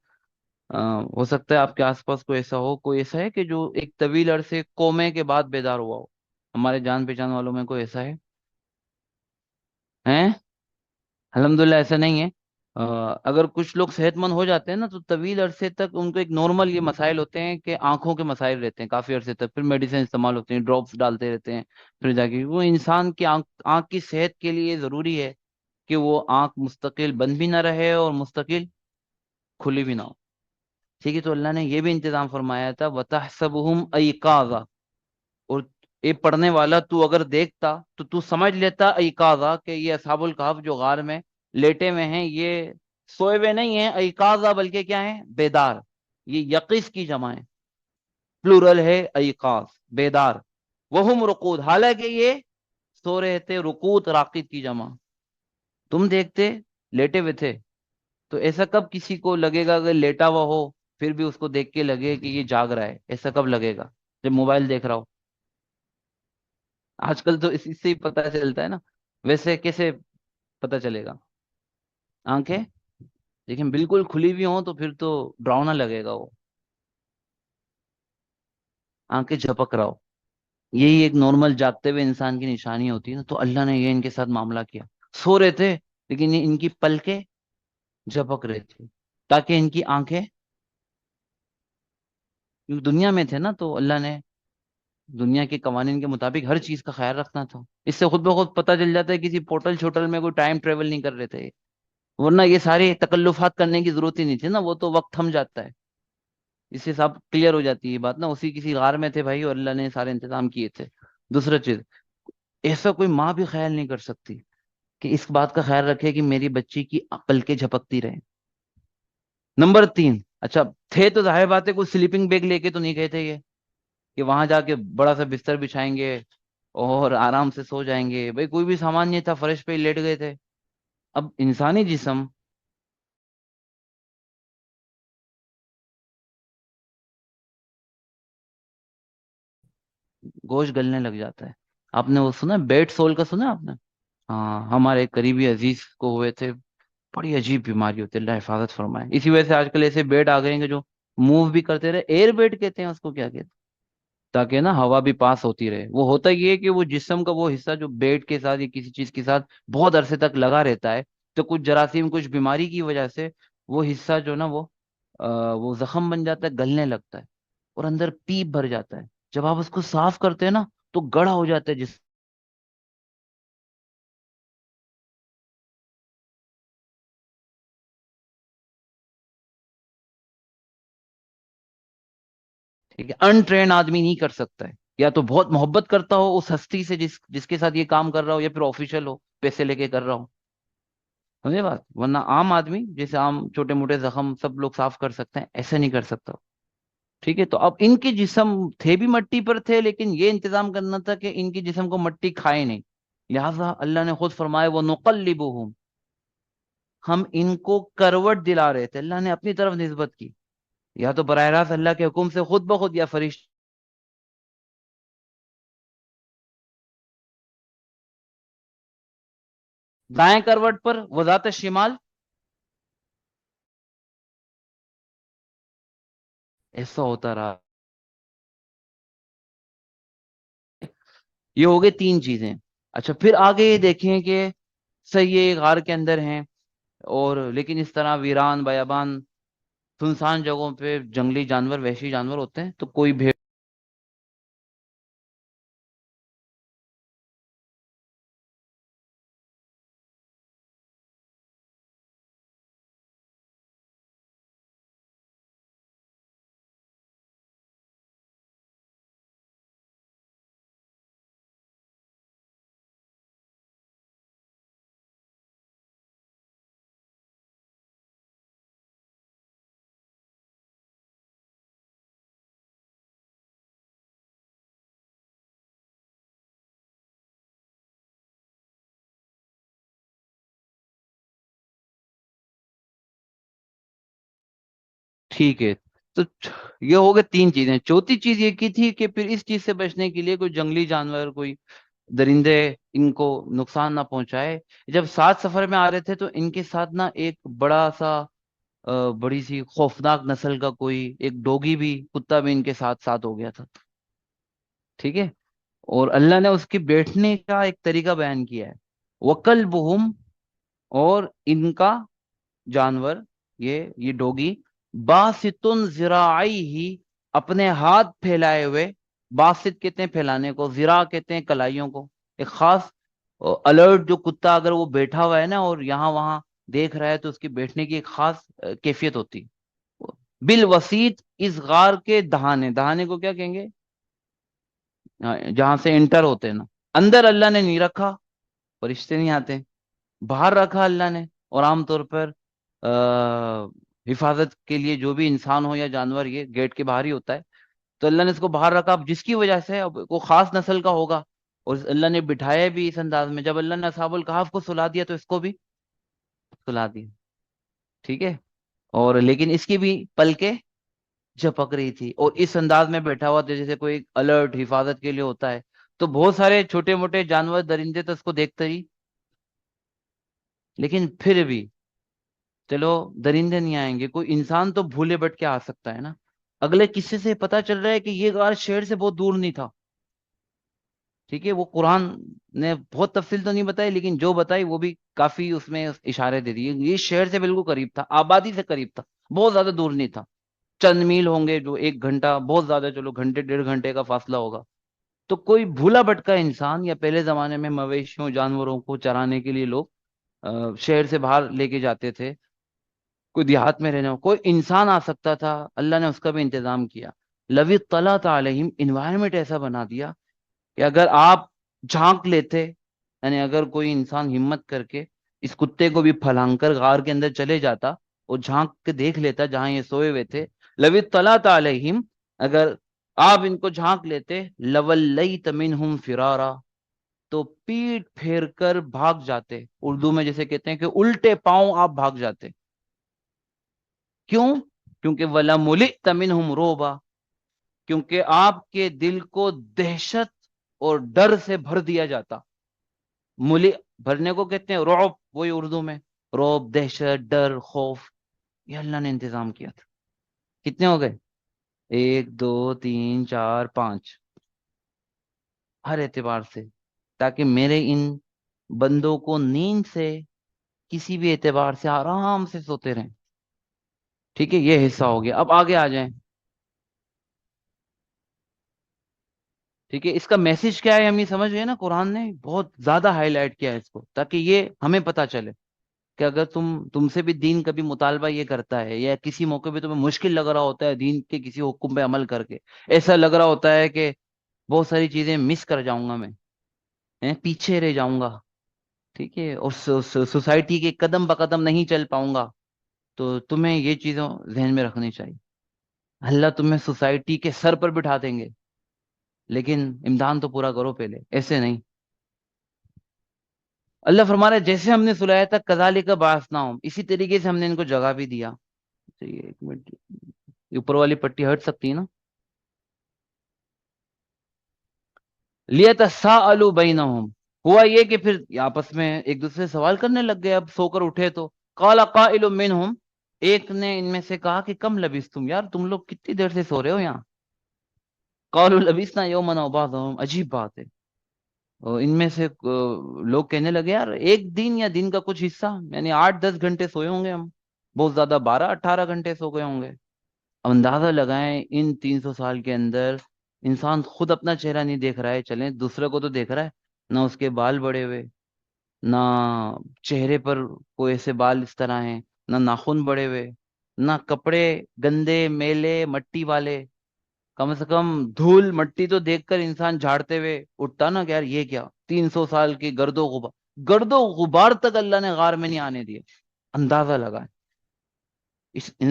ہو سکتا ہے آپ کے آس پاس کوئی ایسا ہو، کوئی ایسا ہے کہ جو ایک طویل عرصے کومے کے بعد بیدار ہوا ہو؟ ہمارے جان پہچان والوں میں کوئی ایسا ہے؟ ہیں؟ الحمدللہ ایسا نہیں ہے. اگر کچھ لوگ صحت مند ہو جاتے ہیں نا تو طویل عرصے تک ان کو ایک نارمل یہ مسائل ہوتے ہیں کہ آنکھوں کے مسائل رہتے ہیں کافی عرصے تک، پھر میڈیسن استعمال ہوتے ہیں، ڈراپس ڈالتے رہتے ہیں، پھر جا کے وہ انسان کی آنکھ کی صحت کے لیے ضروری ہے کہ وہ آنکھ مستقل بند بھی نہ رہے اور مستقل کھلی بھی نہ ہو. ٹھیک ہے، تو اللہ نے یہ بھی انتظام فرمایا تھا، وَتَحْسَبُهُمْ أَيْقَاظًا، اور یہ پڑھنے والا تو اگر دیکھتا تو تو سمجھ لیتا ایقاظا کہ یہ اصحاب الکہف جو غار میں لیٹے ہوئے ہیں یہ سوئے ہوئے نہیں ہیں، ایقاظا بلکہ کیا ہیں؟ بیدار. یہ یقظ کی جمع ہے، پلورل ہے ایقاظ، بیدار. وہم رقود، حالانکہ یہ سو رہے تھے. رقود راقد کی جمع. تم دیکھتے لیٹے ہوئے تھے، تو ایسا کب کسی کو لگے گا کہ لیٹا ہوا ہو پھر بھی اس کو دیکھ کے لگے کہ یہ جاگ رہا ہے؟ ایسا کب لگے گا؟ جب موبائل دیکھ رہا ہو. آج کل تو اس سے ہی پتہ چلتا ہے نا، ویسے کیسے پتہ چلے گا؟ آنکھیں دیکھیں بالکل کھلی ہوئی ہوں تو پھر تو ڈراؤنا لگے گا، وہ آنکھیں جھپک رہا ہو. یہی ایک نارمل جاگتے ہوئے انسان کی نشانی ہوتی ہے نا. تو اللہ نے یہ ان کے ساتھ معاملہ کیا، سو رہے تھے لیکن یہ ان کی پلکیں جھپک رہی تھی تاکہ ان کی آنکھیں، کیونکہ دنیا میں تھے نا تو اللہ نے دنیا کے قوانین کے مطابق ہر چیز کا خیال رکھنا تھا. اس سے خود بخود پتہ چل جاتا ہے کسی پورٹل چھوٹل میں کوئی ٹائم ٹریول نہیں کر رہے تھے، ورنہ یہ سارے تکلفات کرنے کی ضرورت ہی نہیں تھی نا، وہ تو وقت تھم جاتا ہے. اس سے سب کلیئر ہو جاتی ہے بات نا. اسی کسی غار میں تھے بھائی اور اللہ نے سارے انتظام کیے تھے. دوسرا چیز، ایسا کوئی ماں بھی خیال نہیں کر سکتی کہ اس بات کا خیال رکھے کہ میری بچی کی پلکیں جھپکتی رہے. نمبر 3، اچھا تھے تو ظاہر بات ہے کوئی سلیپنگ بیگ لے کے تو نہیں گئے تھے یہ کہ وہاں جا کے بڑا سا بستر بچھائیں گے اور آرام سے سو جائیں گے. بھائی کوئی بھی سامان نہیں تھا، فرش پہ ہی لیٹ گئے تھے. اب انسانی جسم گوشت گلنے لگ جاتا ہے. آپ نے وہ سنا بیڈ سول کا سنا آپ نے؟ ہاں ہمارے ایک قریبی عزیز کو ہوئے تھے. بڑی عجیب بیماری ہوتی ہے، اللہ حفاظت فرمائے. اسی وجہ سے آج کل ایسے بیڈ آ گئے ہیں کہ جو موو بھی کرتے رہے، ایئر بیڈ کہتے ہیں اس کو، کیا کہتے ہیں، تاکہ نا ہوا بھی پاس ہوتی رہے. وہ ہوتا یہ ہے کہ وہ جسم کا وہ حصہ جو بیڈ کے ساتھ یا کسی چیز کے ساتھ بہت عرصے تک لگا رہتا ہے، تو کچھ جراثیم کچھ بیماری کی وجہ سے وہ حصہ جو نا وہ زخم بن جاتا ہے، گلنے لگتا ہے اور اندر پیپ بھر جاتا ہے. جب آپ اس کو صاف کرتے ہیں نا تو گڑا ہو جاتا ہے جس. ٹھیک ہے، انٹرین آدمی نہیں کر سکتا ہے، یا تو بہت محبت کرتا ہو اس ہستی سے جس کے ساتھ یہ کام کر رہا ہو، یا پھر آفیشل ہو پیسے لے کے کر رہا ہو. سمجھے بات؟ ورنہ عام آدمی جیسے عام چھوٹے موٹے زخم سب لوگ صاف کر سکتے ہیں، ایسے نہیں کر سکتا. ٹھیک ہے، تو اب ان کے جسم تھے بھی مٹی پر تھے، لیکن یہ انتظام کرنا تھا کہ ان کی جسم کو مٹی کھائے نہیں. لہٰذا اللہ نے خود فرمایا وہ نقلبہم، ہم ان کو کروٹ دلا رہے تھے. اللہ نے اپنی طرف نسبت کی، یا تو براہ راست اللہ کے حکم سے خود بخود، یا فرشتے دائیں کروٹ پر وہ ذات شمال. ایسا ہوتا رہا. یہ ہو گئے تین چیزیں. اچھا پھر آگے یہ دیکھیں کہ صحیح ہے غار کے اندر ہیں، اور لیکن اس طرح ویران بیابان سنسان جگہوں پہ جنگلی جانور وحشی جانور ہوتے ہیں، تو کوئی بھیڑ. ٹھیک ہے، تو یہ ہو گئے تین چیزیں. چوتھی چیز یہ کی تھی کہ پھر اس چیز سے بچنے کے لیے کوئی جنگلی جانور، کوئی درندے ان کو نقصان نہ پہنچائے. جب ساتھ سفر میں آ رہے تھے تو ان کے ساتھ نا ایک بڑا سا بڑی سی خوفناک نسل کا کوئی ایک ڈوگی بھی، کتا بھی ان کے ساتھ ساتھ ہو گیا تھا. ٹھیک ہے، اور اللہ نے اس کی بیٹھنے کا ایک طریقہ بیان کیا ہے. وَكَلْبُهُمْ، اور ان کا جانور، یہ ڈوگی، باسطن ذراعیہ، اپنے ہاتھ پھیلائے ہوئے. باسط کہتے ہیں پھیلانے کو، ذرا کہتے ہیں کلائیوں کو. ایک خاص الرٹ جو کتا اگر وہ بیٹھا ہوا ہے نا اور یہاں وہاں دیکھ رہا ہے، تو اس کی بیٹھنے کی ایک خاص کیفیت ہوتی. بالوسیط، اس غار کے دہانے. دہانے کو کیا کہیں گے؟ جہاں سے انٹر ہوتے ہیں نا. اندر اللہ نے نہیں رکھا، فرشتے نہیں آتے. باہر رکھا اللہ نے. اور عام طور پر حفاظت کے لیے جو بھی انسان ہو یا جانور، یہ گیٹ کے باہر ہی ہوتا ہے. تو اللہ نے اس کو باہر رکھا، اب جس کی وجہ سے اب وہ خاص نسل کا ہوگا. اور اللہ نے بٹھایا بھی اس انداز میں. جب اللہ نے اصحاب الکہف کو سلا دیا تو اس کو بھی سلا دیا. ٹھیک ہے، اور لیکن اس کی بھی پلکیں جھپک رہی تھی، اور اس انداز میں بیٹھا ہوا تھا جیسے کوئی الرٹ حفاظت کے لیے ہوتا ہے. تو بہت سارے چھوٹے موٹے جانور درندے تو اس کو دیکھتے ہی. لیکن پھر بھی چلو درندے نہیں آئیں گے، کوئی انسان تو بھولے بٹ کے آ سکتا ہے نا. اگلے قصے سے پتا چل رہا ہے کہ یہ غار شہر سے بہت دور نہیں تھا. ٹھیک ہے، وہ قرآن نے بہت تفصیل تو نہیں بتائی، لیکن جو بتائی وہ بھی کافی اس میں اشارے دے دیے. یہ شہر سے بالکل قریب تھا، آبادی سے قریب تھا، بہت زیادہ دور نہیں تھا. چند میل ہوں گے، جو ایک گھنٹہ، بہت زیادہ چلو گھنٹے ڈیڑھ گھنٹے کا فاصلہ ہوگا. تو کوئی بھولا بھٹکا انسان، یا پہلے زمانے میں مویشیوں جانوروں کو چرانے کے لیے لوگ شہر سے باہر لے کے جاتے تھے، کوئی دیہات میں رہنے، کوئی انسان آ سکتا تھا. اللہ نے اس کا بھی انتظام کیا. لَوِ اطَّلَعْتَ عَلَيْهِمْ، انوائرمنٹ ایسا بنا دیا کہ اگر آپ جھانک لیتے، یعنی اگر کوئی انسان ہمت کر کے اس کتے کو بھی پھلانگ کر غار کے اندر چلے جاتا اور جھانک کے دیکھ لیتا جہاں یہ سوئے ہوئے تھے. لَوِ اطَّلَعْتَ عَلَيْهِمْ، اگر آپ ان کو جھانک لیتے، لَوَلَّيْتَ مِنْهُمْ فِرَارًا، تو پیٹ پھیر کر بھاگ جاتے. اردو میں جیسے کہتے ہیں کہ الٹے پاؤں آپ بھاگ جاتے. کیوں؟ کیونکہ وَلَمُلِئْتَ مِنْهُمْ رُعْبًا، کیونکہ آپ کے دل کو دہشت اور ڈر سے بھر دیا جاتا. ملی بھرنے کو کہتے ہیں رعب، وہی اردو میں رعب، دہشت، ڈر، خوف. یہ اللہ نے انتظام کیا تھا. کتنے ہو گئے؟ 1 2 3 4 5. ہر اعتبار سے، تاکہ میرے ان بندوں کو نیند سے کسی بھی اعتبار سے آرام سے سوتے رہیں. ٹھیک ہے، یہ حصہ ہو گیا. اب آگے آ جائیں. ٹھیک ہے، اس کا میسج کیا ہے ہم یہ سمجھ گئے نا. قرآن نے بہت زیادہ ہائی لائٹ کیا ہے اس کو، تاکہ یہ ہمیں پتا چلے کہ اگر تم سے بھی دین کبھی مطالبہ یہ کرتا ہے، یا کسی موقع پہ تمہیں مشکل لگ رہا ہوتا ہے دین کے کسی حکم پہ عمل کر کے، ایسا لگ رہا ہوتا ہے کہ بہت ساری چیزیں مس کر جاؤں گا میں، پیچھے رہ جاؤں گا، ٹھیک ہے، اور سوسائٹی کے قدم بقدم نہیں چل پاؤں گا، تو تمہیں یہ چیزوں ذہن میں رکھنی چاہیے. اللہ تمہیں سوسائٹی کے سر پر بٹھا دیں گے، لیکن امتحان تو پورا کرو پہلے، ایسے نہیں. اللہ فرما رہا ہے جیسے ہم نے سلایا تھا کذالک بعثناہم، اسی طریقے سے ہم نے ان کو جگہ بھی دیا. چلیے ایک منٹ، یہ اوپر والی پٹی ہٹ سکتی ہے نا. لیتساءلوا بینہم، ہوا یہ کہ پھر آپس میں ایک دوسرے سے سوال کرنے لگ گئے. اب سو کر اٹھے تو قال قائل منہم، ایک نے ان میں سے کہا کہ کم لبثتم، یار تم لوگ کتنی دیر سے سو رہے ہو یہاں. قالوا لبثنا یوما او بعض یوم، عجیب بات ہے. اور ان میں سے لوگ کہنے لگے یار ایک دن یا دن کا کچھ حصہ، یعنی 8 10 گھنٹے سوئے ہوں گے ہم، بہت زیادہ 12 18 گھنٹے سو گئے ہوں گے. اب اندازہ لگائیں ان 300 سال کے اندر انسان خود اپنا چہرہ نہیں دیکھ رہا ہے، چلیں دوسرے کو تو دیکھ رہا ہے، نہ اس کے بال بڑے ہوئے، نہ چہرے پر کوئی ایسے بال اس طرح ہیں، نہ ناخن بڑے ہوئے، نہ کپڑے گندے میلے مٹی والے. کم سے کم دھول مٹی تو دیکھ کر انسان جھاڑتے ہوئے اٹھتا نا کہ یار یہ کیا. 300 سال کی گرد و غبار تک اللہ نے غار میں نہیں آنے دیے. اندازہ لگا،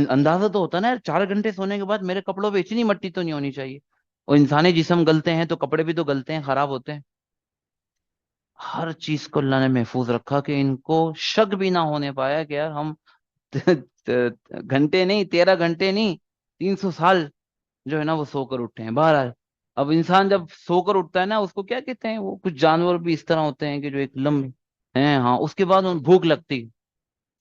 اندازہ تو ہوتا نا یار 4 گھنٹے سونے کے بعد میرے کپڑوں پہ اتنی مٹی تو نہیں ہونی چاہیے. اور انسانی جسم گلتے ہیں تو کپڑے بھی تو گلتے ہیں، خراب ہوتے ہیں. ہر چیز کو اللہ نے محفوظ رکھا کہ ان کو شک بھی نہ ہونے پایا کہ یار ہم گھنٹے نہیں، 13 گھنٹے نہیں، 300 سال جو ہے نا وہ سو کر اٹھے ہیں. بہرحال اب انسان جب سو کر اٹھتا ہے نا، اس کو کیا کہتے ہیں، وہ کچھ جانور بھی اس طرح ہوتے ہیں کہ جو ایک لمبے ہیں، ہاں اس کے بعد ان بھوک لگتی.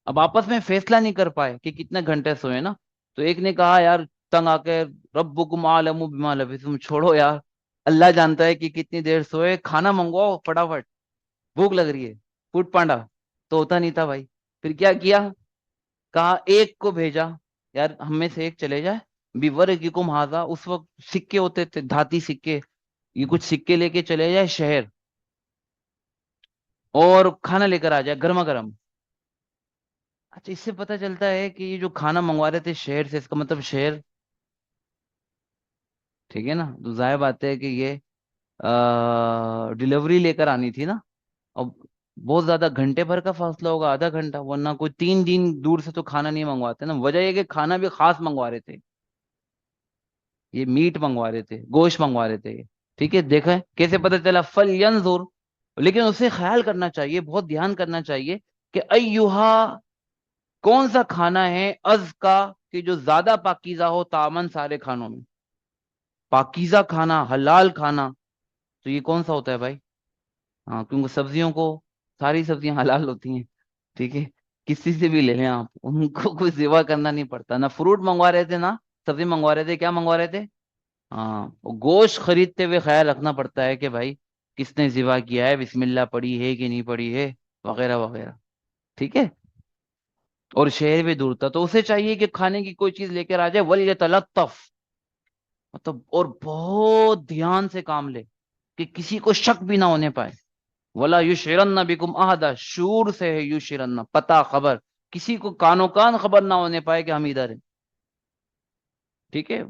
اب آپس میں فیصلہ نہیں کر پائے کہ کتنے گھنٹے سوئے نا، تو ایک نے کہا یار تنگ آ کے ربکم اعلم بما لبثتم، چھوڑو یار اللہ جانتا ہے کہ کتنی دیر سوئے، کھانا منگواؤ فٹافٹ، بھوک لگ رہی ہے. فوڈ پانڈا تو ہوتا نہیں تھا بھائی. پھر کیا کیا، کہا ایک کو بھیجا، یار ہم میں سے ایک چلے جائے، بیورقکم ھذا، اس وقت سکے ہوتے تھے، دھاتی سکے، یہ کچھ سکے لے کے چلے جائے شہر، اور کھانا لے کر آ جائے گرما گرم. اچھا اس سے پتہ چلتا ہے کہ یہ جو کھانا منگوا رہے تھے شہر سے، اس کا مطلب شہر، ٹھیک ہے نا، تو ظاہر بات ہے کہ یہ ڈلیوری لے کر آنی تھی نا. اب بہت زیادہ گھنٹے بھر کا فاصلہ ہوگا، آدھا گھنٹہ، ورنہ کوئی 3 دن دور سے تو کھانا نہیں منگواتے نا. وجہ یہ کہ کھانا بھی خاص منگوا رہے تھے، یہ میٹ منگوا رہے تھے، گوشت منگوا رہے تھے یہ. ٹھیک ہے، دیکھیں کیسے پتہ چلا، فَلْيَنْظُرْ، لیکن اسے خیال کرنا چاہیے، بہت دھیان کرنا چاہیے کہ ایہا، کون سا کھانا ہے، از کا، کہ جو زیادہ پاکیزہ ہو تامن سارے کھانوں میں. پاکیزہ کھانا، حلال کھانا، تو یہ کون سا ہوتا ہے بھائی؟ ہاں کیونکہ سبزیوں کو، ساری سبزیاں حلال ہوتی ہیں. ٹھیک ہے، کسی سے بھی لے لیں آپ، ان کو کوئی ذبح کرنا نہیں پڑتا. نہ فروٹ منگوا رہے تھے، نہ سبزی منگوا رہے تھے، کیا منگوا رہے تھے؟ ہاں گوشت خریدتے ہوئے خیال رکھنا پڑتا ہے کہ بھائی کس نے ذبح کیا ہے، بسم اللہ پڑھی ہے کہ نہیں پڑھی ہے، وغیرہ وغیرہ. ٹھیک ہے، اور شہر بھی دور تھا، تو اسے چاہیے کہ کھانے کی کوئی چیز لے کر آ جائے. وَلْيَتَلَطَّفْ، مطلب اور بہت دھیان سے کام لے کہ کسی کو شک بھی نہ ہونے پائے. وَلَا يُشْعِرَنَّ بِكُمْ أَحَدًا، شعور سے ہے یشرن، پتہ، خبر، کسی کو کانوں کان خبر نہ ہونے پائے کہ ہم ادھر ہیں. ٹھیک ہے،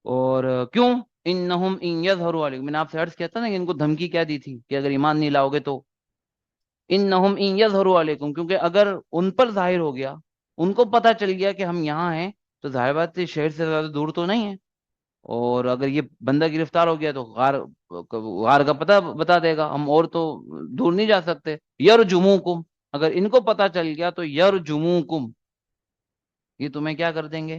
اور کیوں، انہم ان یظہروا علیکم، میں نے آپ سے عرض کیا تھا نا کہ ان کو دھمکی کیا دی تھی کہ اگر ایمان نہیں لاؤ گے تو، انہم ان یظہروا علیکم، کیونکہ اگر ان پر ظاہر ہو گیا، ان کو پتہ چل گیا کہ ہم یہاں ہیں، تو ظاہر بات ہے شہر سے زیادہ دور تو نہیں ہے. اور اگر یہ بندہ گرفتار ہو گیا تو غار کا پتہ بتا دے گا، ہم اور تو دور نہیں جا سکتے. یرجموکم، اگر ان کو پتہ چل گیا تو یرجموکم، یہ تمہیں کیا کر دیں گے،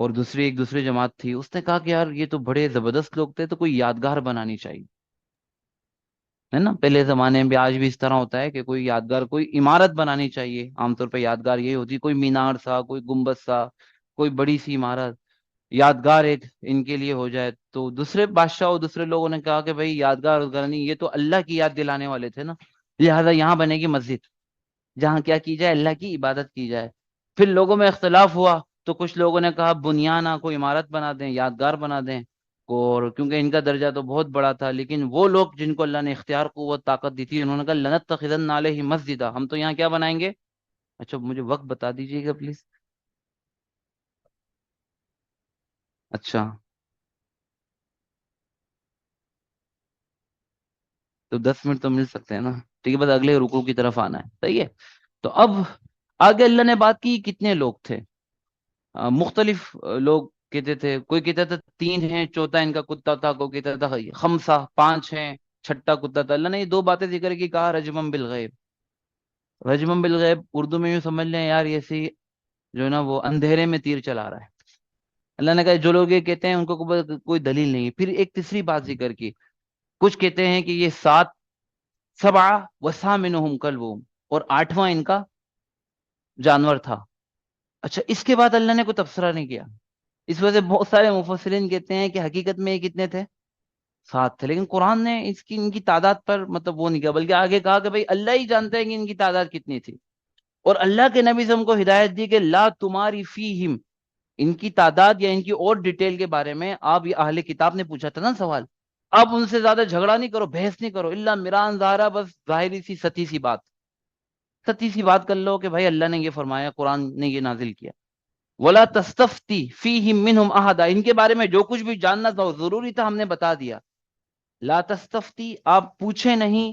اور دوسری ایک دوسری جماعت تھی، اس نے کہا کہ یار یہ تو بڑے زبردست لوگ تھے، تو کوئی یادگار بنانی چاہیے، ہے نا؟ پہلے زمانے میں بھی، آج بھی اس طرح ہوتا ہے کہ کوئی یادگار، کوئی عمارت بنانی چاہیے. عام طور پہ یادگار یہی ہوتی ہے، کوئی مینار سا، کوئی گنبد سا، کوئی بڑی سی عمارت، یادگار ایک ان کے لیے ہو جائے. تو دوسرے بادشاہ اور دوسرے لوگوں نے کہا کہ بھائی یادگار وادگار نہیں، یہ تو اللہ کی یاد دلانے والے تھے نا، لہذا یہاں بنے گی مسجد، جہاں کیا کی جائے، اللہ کی عبادت کی جائے. پھر لوگوں میں اختلاف ہوا، تو کچھ لوگوں نے کہا بنیانہ کوئی عمارت بنا دیں، یادگار بنا دیں. اور کیونکہ ان کا درجہ تو بہت بڑا تھا، لیکن وہ لوگ جن کو اللہ نے اختیار قوت طاقت دی تھی، انہوں نے کہا لنتخذن علیہ مسجدہ، ہم تو یہاں کیا بنائیں گے. اچھا مجھے وقت بتا دیجیے گا پلیز. اچھا تو 10 منٹ تو مل سکتے ہیں نا. ٹھیک ہے، بس اگلے رکوع کی طرف آنا ہے، صحیح ہے. تو اب آگے اللہ نے بات کی کتنے لوگ تھے. مختلف لوگ کہتے تھے، کوئی کہتا تھا 3 ہیں، چوتھا ان کا کتا تھا، کوئی کہتا تھا خمسہ، 5 ہیں، چھٹا کتا تھا. اللہ نے یہ 2 باتیں ذکر کی، کہا رجمم بالغیب. رجمم بالغیب اردو میں یوں سمجھ لیں یار، یہ سی جو ہے نا وہ اندھیرے میں تیر چلا رہا ہے. اللہ نے کہا جو لوگ یہ کہتے ہیں ان کو کوئی دلیل نہیں ہے. پھر ایک تیسری بات ذکر کی، کچھ کہتے ہیں کہ یہ 7، سبع وثامنہم کلبہم، اور 8واں ان کا جانور تھا. اچھا اس کے بعد اللہ نے کوئی تبصرہ نہیں کیا. اس وجہ سے بہت سارے مفسرین کہتے ہیں کہ حقیقت میں یہ کتنے تھے، 7 تھے، لیکن قرآن نے اس کی ان کی تعداد پر مطلب وہ نہیں کیا، بلکہ آگے کہا کہ بھائی اللہ ہی جانتا ہے کہ ان کی تعداد کتنی تھی. اور اللہ کے نبی سے ہم کو ہدایت دی کہ لا تماری فیہم، ان کی تعداد یا ان کی اور ڈیٹیل کے بارے میں آپ، یہ اہل کتاب نے پوچھا تھا نا سوال، آپ ان سے زیادہ جھگڑا نہیں کرو، بحث نہیں کرو، الا مران ظاہرہ، بس ظاہری سی ستی سی بات، ستی سی بات کر لو کہ بھائی اللہ نے یہ فرمایا، قرآن نے یہ نازل کیا. ولا تستفتی فیہم منہم احدا، ان کے بارے میں جو کچھ بھی جاننا تھا وہ ضروری تھا، ہم نے بتا دیا. لا تستفتی، آپ پوچھے نہیں،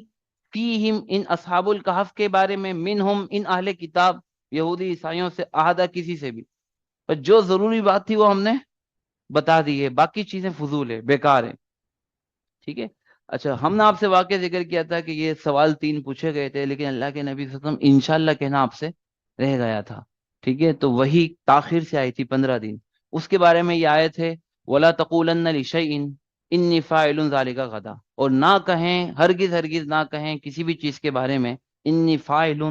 فیہم ان اصحاب الکہف کے بارے میں، منہم ان اہل کتاب یہودی عیسائیوں سے، احدا کسی سے بھی. پر جو ضروری بات تھی وہ ہم نے بتا دی ہے، باقی چیزیں فضول ہے، بیکار ہے. ٹھیک ہے. اچھا ہم نے آپ سے واقعہ ذکر کیا تھا کہ یہ سوال 3 پوچھے گئے تھے، لیکن اللہ کے نبی صلی اللہ علیہ وسلم انشاءاللہ کہنا آپ سے رہ گیا تھا. ٹھیک ہے، تو وہی تاخیر سے آئی تھی 15 دن. اس کے بارے میں یہ آئے تھے وَلَا تَقُولَنَّ لِشَيْءٍ إِنِّي فَاعِلٌ ذَلِكَ غَدًا، اور نہ کہیں، ہرگز ہرگز نہ کہیں کسی بھی چیز کے بارے میں، انی فاعل،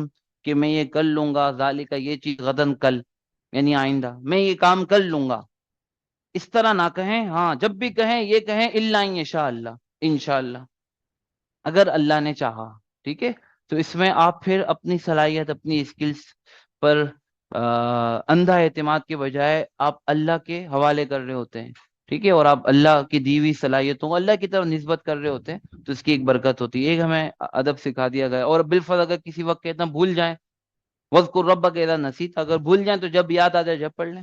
کہ میں یہ کر لوں گا، ذالک یہ چیز، غدن کل، یعنی آئندہ میں یہ کام کر لوں گا. اس طرح نہ کہیں. ہاں جب بھی کہیں یہ کہیں الا ان یشاء اللہ، انشاءاللہ، اگر اللہ نے چاہا. ٹھیک ہے. تو اس میں آپ پھر اپنی صلاحیت، اپنی اسکلز پر اندھا اعتماد کے بجائے آپ اللہ کے حوالے کر رہے ہوتے ہیں. ٹھیک ہے. اور آپ اللہ کی دی ہوئی صلاحیتوں کو اللہ کی طرف نسبت کر رہے ہوتے ہیں، تو اس کی ایک برکت ہوتی ہے. ایک ہمیں ادب سکھا دیا گیا. اور بالفرض اگر کسی وقت کہتے ہیں بھول جائیں، وَاذْكُرْ رَبَّكَ إِذَا نَسِيتَ، اگر بھول جائیں تو جب یاد آ جائے جب پڑھ لیں.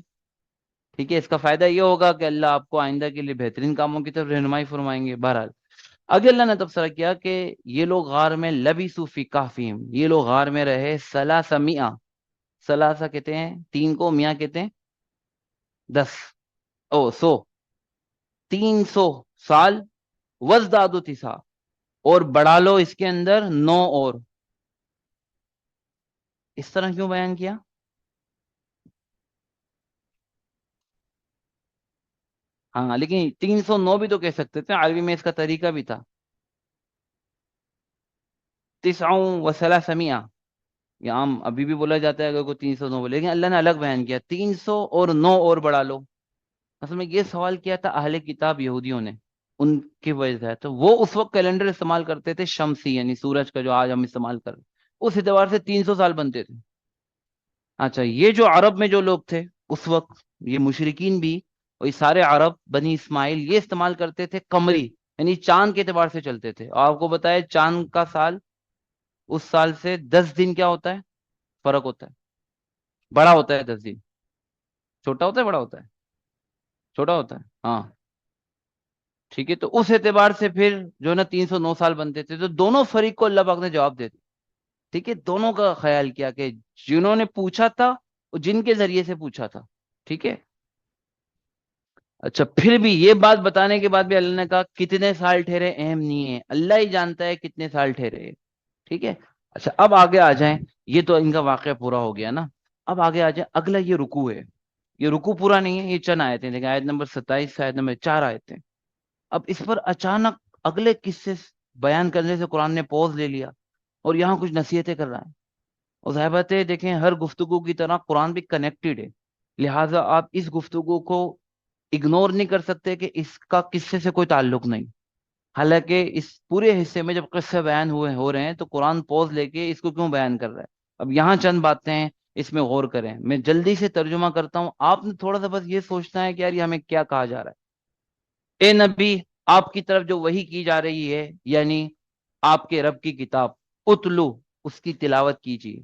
ٹھیک ہے. اس کا فائدہ یہ ہوگا کہ اللہ آپ کو آئندہ کے لیے بہترین کاموں کی طرف رہنمائی فرمائیں گے. بہرحال آگے اللہ نے تبصرہ کیا کہ یہ لوگ غار میں لبثوا فی کہفہم، یہ لوگ غار میں رہے ثلاثمئہ، ثلاثہ کہتے ہیں 3 کو، میاں کہتے ہیں 10، 100، 300 سال. وزدادوا تسعا، اور بڑھا لو اس کے اندر 9 اور. اس طرح کیوں بیان کیا؟ ہاں لیکن 309 بھی تو کہہ سکتے تھے، عربی میں اس کا طریقہ بھی تھا. 9 و 300، یہ عام ابھی بھی بولا جاتا ہے اگر کوئی 309 بولے، لیکن اللہ نے الگ بیان کیا 300 اور 9 اور بڑھا لو. اصل میں یہ سوال کیا تھا اہل کتاب یہودیوں نے، ان کی وجہ سے. تو وہ اس وقت کیلنڈر استعمال کرتے تھے شمسی، یعنی سورج کا جو آج ہم استعمال کر رہے ہیں، اس اعتبار سے 300 سال بنتے تھے. اچھا یہ جو عرب میں جو لوگ تھے اس وقت، یہ مشرکین بھی، اور یہ سارے عرب بنی اسماعیل، یہ استعمال کرتے تھے قمری، یعنی چاند کے اعتبار سے چلتے تھے. اور آپ کو بتایا چاند کا سال، اس سال سے 10 دن کیا ہوتا ہے، فرق ہوتا ہے، بڑا ہوتا ہے 10 دن. چھوٹا ہوتا ہے بڑا ہوتا ہے؟ چھوٹا ہوتا ہے. ہاں ٹھیک ہے. تو اس اعتبار سے پھر جو ہے نا 309 سال بنتے تھے. تو دونوں فریق کو اللہ پاک نے جواب دے دیا. ٹھیک ہے. دونوں کا خیال کیا کہ جنہوں نے پوچھا تھا اور جن کے ذریعے سے پوچھا تھا. ٹھیک ہے. اچھا پھر بھی یہ بات بتانے کے بعد بھی اللہ نے کہا کتنے سال ٹھہرے اہم نہیں ہے، اللہ ہی جانتا ہے کتنے سال ٹھہرے. ٹھیک ہے. اچھا اب آگے آ جائیں، یہ تو ان کا واقعہ پورا ہو گیا نا. اب آگے آ جائیں، اگلا یہ رکوع ہے. یہ رکوع پورا نہیں ہے، یہ چند آیتیں، لیکن آیت نمبر 27 سے آیت نمبر 4 آیتیں. اب اس پر اچانک اگلے قصے بیان کرنے سے قرآن نے پوز لے لیا اور یہاں کچھ نصیحتیں کر رہا ہے. اور ظاہر بات ہے، دیکھیں ہر گفتگو کی طرح قرآن بھی کنیکٹڈ ہے، لہٰذا آپ اس گفتگو کو اگنور نہیں کر سکتے کہ اس کا قصے سے کوئی تعلق نہیں. حالانکہ اس پورے حصے میں جب قصے بیان ہو رہے ہیں تو قرآن پوز لے کے اس کو کیوں بیان کر رہا ہے. اب یہاں چند باتیں ہیں، اس میں غور کریں. میں جلدی سے ترجمہ کرتا ہوں، آپ نے تھوڑا سا بس یہ سوچنا ہے کہ یار یہ ہمیں کیا کہا جا رہا ہے. اے نبی، آپ کی طرف جو وحی کی جا رہی ہے، یعنی آپ کے رب کی کتاب، اتلو، اس کی تلاوت کیجیے.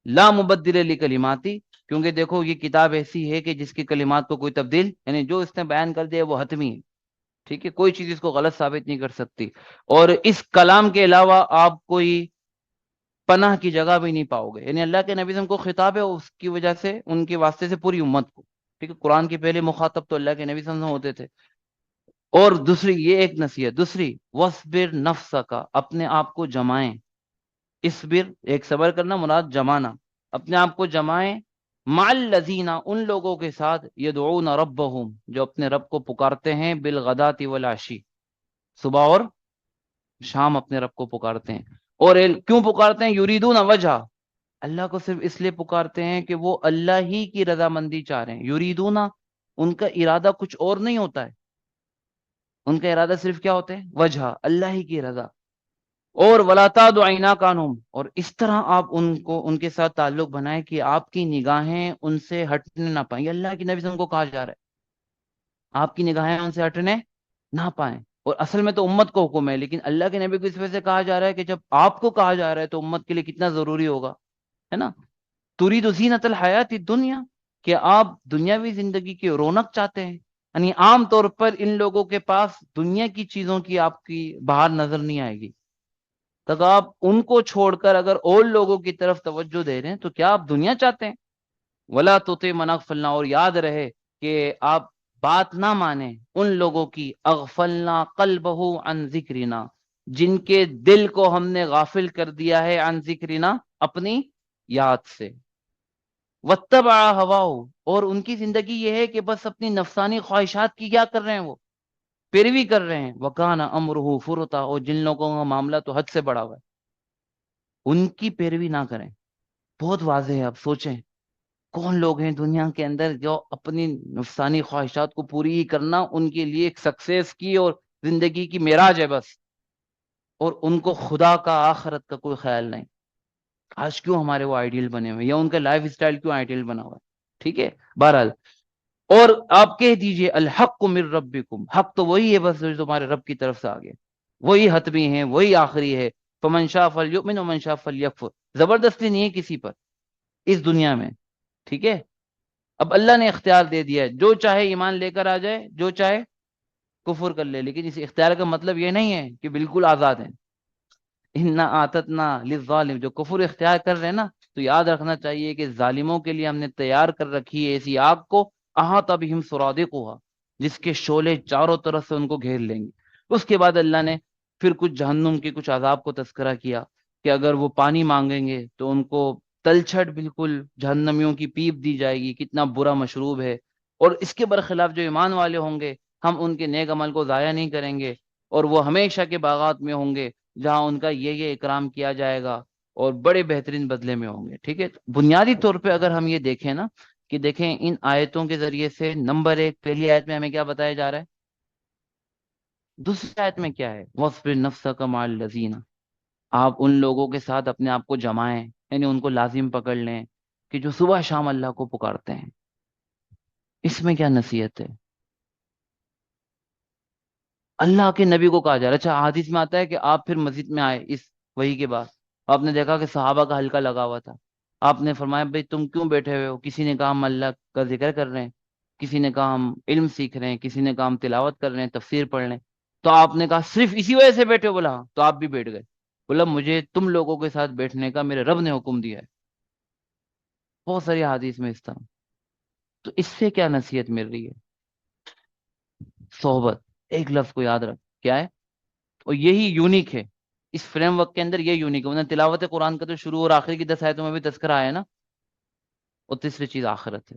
لا مبدل لکلماتی، کیونکہ دیکھو یہ کتاب ایسی ہے کہ جس کی کلمات کو کوئی تبدیل، یعنی جو اس نے بیان کر دیا وہ حتمی ہے. ٹھیک ہے، کوئی چیز اس کو غلط ثابت نہیں کر سکتی. اور اس کلام کے علاوہ آپ کوئی پناہ کی جگہ بھی نہیں پاؤ گے. یعنی اللہ کے نبی سے کو خطاب ہے، اس کی وجہ سے ان کے واسطے سے پوری امت کو. ٹھیک ہے، قرآن کے پہلے مخاطب تو اللہ کے نبی صلی اللہ علیہ وسلم ہوتے تھے. اور دوسری یہ ایک نصیحت، دوسری وصبر نفسک، اپنے آپ کو جمائیں. اسبر، ایک صبر کرنا، مراد جمانا، اپنے آپ کو جمائیں. مع الذین، ان لوگوں کے ساتھ، یدعون ربہم، جو اپنے رب کو پکارتے ہیں، بالغداۃ والعشی، صبح اور شام اپنے رب کو پکارتے ہیں. اور کیوں پکارتے ہیں؟ یریدون وجہ، اللہ کو صرف اس لیے پکارتے ہیں کہ وہ اللہ ہی کی رضامندی چاہ رہے ہیں. یریدون، ان کا ارادہ کچھ اور نہیں ہوتا ہے، ان کا ارادہ صرف کیا ہوتا ہے؟ وجہ، اللہ ہی کی رضا. اور ولا تعد عیناک عنہم، اور اس طرح آپ ان کے ساتھ تعلق بنائیں کہ آپ کی نگاہیں ان سے ہٹنے نہ پائیں. یہ اللہ کی نبی سے ہم کو کہا جا رہا ہے، آپ کی نگاہیں ان سے ہٹنے نہ پائیں. اور اصل میں تو امت کو حکم ہے، لیکن اللہ کے نبی کو اس وجہ سے کہا جا رہا ہے کہ جب آپ کو کہا جا رہا ہے تو امت کے لیے کتنا ضروری ہوگا، ہے نا. ترید زینت الحیات الدنیا، کہ آپ دنیاوی زندگی کی رونق چاہتے ہیں. یعنی عام طور پر ان لوگوں کے پاس دنیا کی چیزوں کی آپ کی باہر نظر نہیں آئے گی. تک آپ ان کو چھوڑ کر اگر اور لوگوں کی طرف توجہ دے رہے ہیں تو کیا آپ دنیا چاہتے ہیں؟ ولا تطع من اغفلنا، اور یاد رہے کہ آپ بات نہ مانیں ان لوگوں کی، اغفلنا قلبہ عن ذکرنا، جن کے دل کو ہم نے غافل کر دیا ہے، عن ذکرنا، اپنی یاد سے. واتبع ہواہ، اور ان کی زندگی یہ ہے کہ بس اپنی نفسانی خواہشات کی کیا کر رہے ہیں؟ وہ پیروی کر رہے ہیں. وکان امرہ فرطا، اور جن لوگوں کا معاملہ تو حد سے بڑا ہوا ہے، ان کی پیروی نہ کریں. بہت واضح ہے. اب سوچیں کون لوگ ہیں دنیا کے اندر جو اپنی نفسانی خواہشات کو پوری ہی کرنا ان کے لیے ایک سکسیس کی اور زندگی کی معراج ہے بس، اور ان کو خدا کا، آخرت کا کوئی خیال نہیں. آج کیوں ہمارے وہ آئیڈیل بنے ہوئے، یا ان کا لائف اسٹائل کیوں آئیڈیل بنا ہوا ہے؟ ٹھیک ہے، بہرحال. اور آپ کہہ دیجئے الحق من ربکم، حق تو وہی ہے بس جو تمہارے رب کی طرف سے آگے، وہی حتمی ہے، وہی آخری ہے. فمن شاء فلیؤمن ومن شاء فلیکفر، زبردستی نہیں ہے کسی پر اس دنیا میں. ٹھیک ہے، اب اللہ نے اختیار دے دیا ہے، جو چاہے ایمان لے کر آ جائے، جو چاہے کفر کر لے. لیکن اس اختیار کا مطلب یہ نہیں ہے کہ بالکل آزاد ہیں. انا اعتدنا للظالم، جو کفر اختیار کر رہے ہیں نا، تو یاد رکھنا چاہیے کہ ظالموں کے لیے ہم نے تیار کر رکھی ہے ایسی آگ کو، احاط بہم سرادقها، جس کے شعلے چاروں طرف سے ان کو گھیر لیں گے. اس کے بعد اللہ نے پھر کچھ جہنم کے کچھ عذاب کو تذکرہ کیا کہ اگر وہ پانی مانگیں گے تو ان کو تلچھٹ بالکل جہنمیوں کی پیپ دی جائے گی، کتنا برا مشروب ہے. اور اس کے برخلاف جو ایمان والے ہوں گے، ہم ان کے نیک عمل کو ضائع نہیں کریں گے، اور وہ ہمیشہ کے باغات میں ہوں گے جہاں ان کا یہ اکرام کیا جائے گا، اور بڑے بہترین بدلے میں ہوں گے. ٹھیک ہے، بنیادی طور پہ اگر ہم یہ دیکھیں نا، کہ دیکھیں ان آیتوں کے ذریعے سے نمبر ایک، پہلی آیت میں ہمیں کیا بتایا جا رہا ہے؟ دوسری آیت میں کیا ہے؟ وَاصْبِرْ نَفْسَكَ مَعَ الَّذِينَ، آپ ان لوگوں کے ساتھ اپنے آپ کو جمائیں، یعنی ان کو لازم پکڑ لیں کہ جو صبح شام اللہ کو پکارتے ہیں. اس میں کیا نصیحت ہے؟ اللہ کے نبی کو کہا جا رہا ہے. اچھا، حدیث میں آتا ہے کہ آپ پھر مسجد میں آئے اس وحی کے بعد، آپ نے دیکھا کہ صحابہ کا حلقہ لگا ہوا تھا. آپ نے فرمایا بھائی تم کیوں بیٹھے ہوئے ہو؟ کسی نے کہا ہم اللہ کا ذکر کر رہے ہیں، کسی نے کہا ہم علم سیکھ رہے ہیں، کسی نے کہا ہم تلاوت کر رہے ہیں، تفسیر پڑھ رہے ہیں. تو آپ نے کہا صرف اسی وجہ سے بیٹھے ہو؟ بولا ہاں. تو آپ بھی بیٹھ گئے. بولا مجھے تم لوگوں کے ساتھ بیٹھنے کا میرے رب نے حکم دیا ہے. بہت ساری حدیث میں اس طرح. تو اس سے کیا نصیحت مل رہی ہے؟ صحبت، ایک لفظ کو یاد رکھ کیا ہے، اور یہی یونیک ہے اس فریم ورک کے اندر. یہ یونیک ہے. تلاوت قرآن کا تو شروع اور آخر کی 10 آیتوں میں بھی تذکرہ آیا ہے نا. اور تیسری چیز آخرت ہے.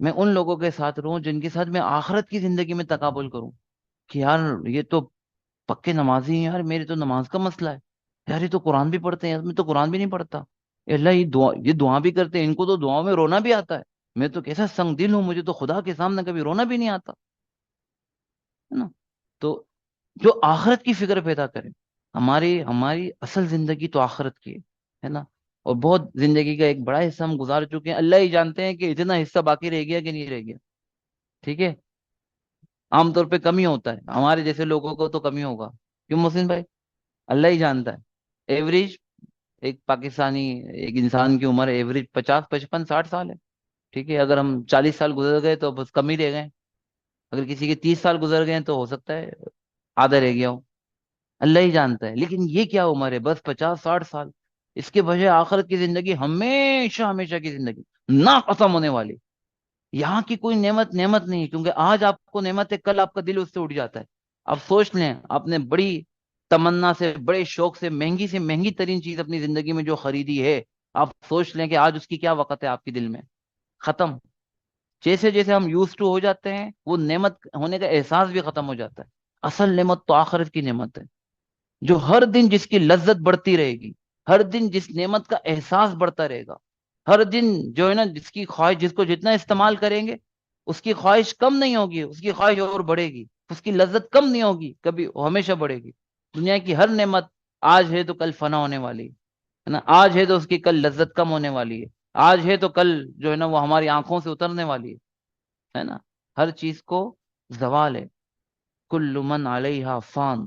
میں ان لوگوں کے ساتھ رہوں جن کے ساتھ میں آخرت کی زندگی میں تقابل کروں، کہ یار یہ تو پکے نمازی ہیں یار، میری تو نماز کا مسئلہ ہے، یار یہ تو قرآن بھی پڑھتے ہیں یار، میں تو قرآن بھی نہیں پڑھتا، اے اللہ یہ دعا بھی کرتے ہیں، ان کو تو دعاؤں میں رونا بھی آتا ہے، میں تو کیسا سنگ دل ہوں، مجھے تو خدا کے سامنے کبھی رونا بھی نہیں آتا، ہے نا؟ تو جو آخرت کی فکر پیدا کرے، ہماری ہماری اصل زندگی تو آخرت کی ہے نا؟ اور بہت زندگی کا ایک بڑا حصہ ہم گزار چکے ہیں، اللہ ہی جانتے ہیں کہ اتنا حصہ باقی رہ گیا کہ نہیں رہ گیا، ٹھیک ہے؟ عام طور پہ کم ہی ہوتا ہے، ہمارے جیسے لوگوں کو تو کم ہی ہوگا، کیوں محسن بھائی؟ اللہ ہی جانتا ہے، ایوریج ایک پاکستانی ایک انسان کی عمر ایوریج 50 55 60 سال ہے، ٹھیک ہے؟ اگر ہم 40 سال گزر گئے تو بس کم ہی رہ گئے، اگر کسی کے 30 سال گزر گئے تو ہو سکتا ہے آدھا رہ گیا ہو، اللہ ہی جانتا ہے، لیکن یہ کیا عمر ہے، بس 50 60 سال، اس کے بجائے آخرت کی زندگی ہمیشہ ہمیشہ کی زندگی، نہ ختم ہونے والی، یہاں کی کوئی نعمت نعمت نہیں ہے، کیونکہ آج آپ کو نعمت ہے، کل آپ کا دل اس سے اٹھ جاتا ہے، آپ سوچ لیں، آپ نے بڑی تمنا سے بڑے شوق سے مہنگی ترین چیز اپنی زندگی میں جو خریدی ہے، آپ سوچ لیں کہ آج اس کی کیا وقت ہے آپ کے دل میں، ختم، جیسے جیسے ہم یوز ٹو ہو جاتے ہیں وہ نعمت ہونے کا احساس بھی ختم ہو جاتا ہے، اصل نعمت تو آخرت کی نعمت ہے، جو ہر دن جس کی لذت بڑھتی رہے گی، ہر دن جس نعمت کا احساس بڑھتا رہے گا، ہر دن جو ہے نا جس کی خواہش، جس کو جتنا استعمال کریں گے اس کی خواہش کم نہیں ہوگی، اس کی خواہش اور بڑھے گی، اس کی لذت کم نہیں ہوگی کبھی، وہ ہمیشہ بڑھے گی، دنیا کی ہر نعمت آج ہے تو کل فنا ہونے والی ہے نا، آج ہے تو اس کی کل لذت کم ہونے والی ہے، آج ہے تو کل جو ہے نا وہ ہماری آنکھوں سے اترنے والی ہے نا؟ ہر چیز کو زوال ہے، کل من علیہا فان،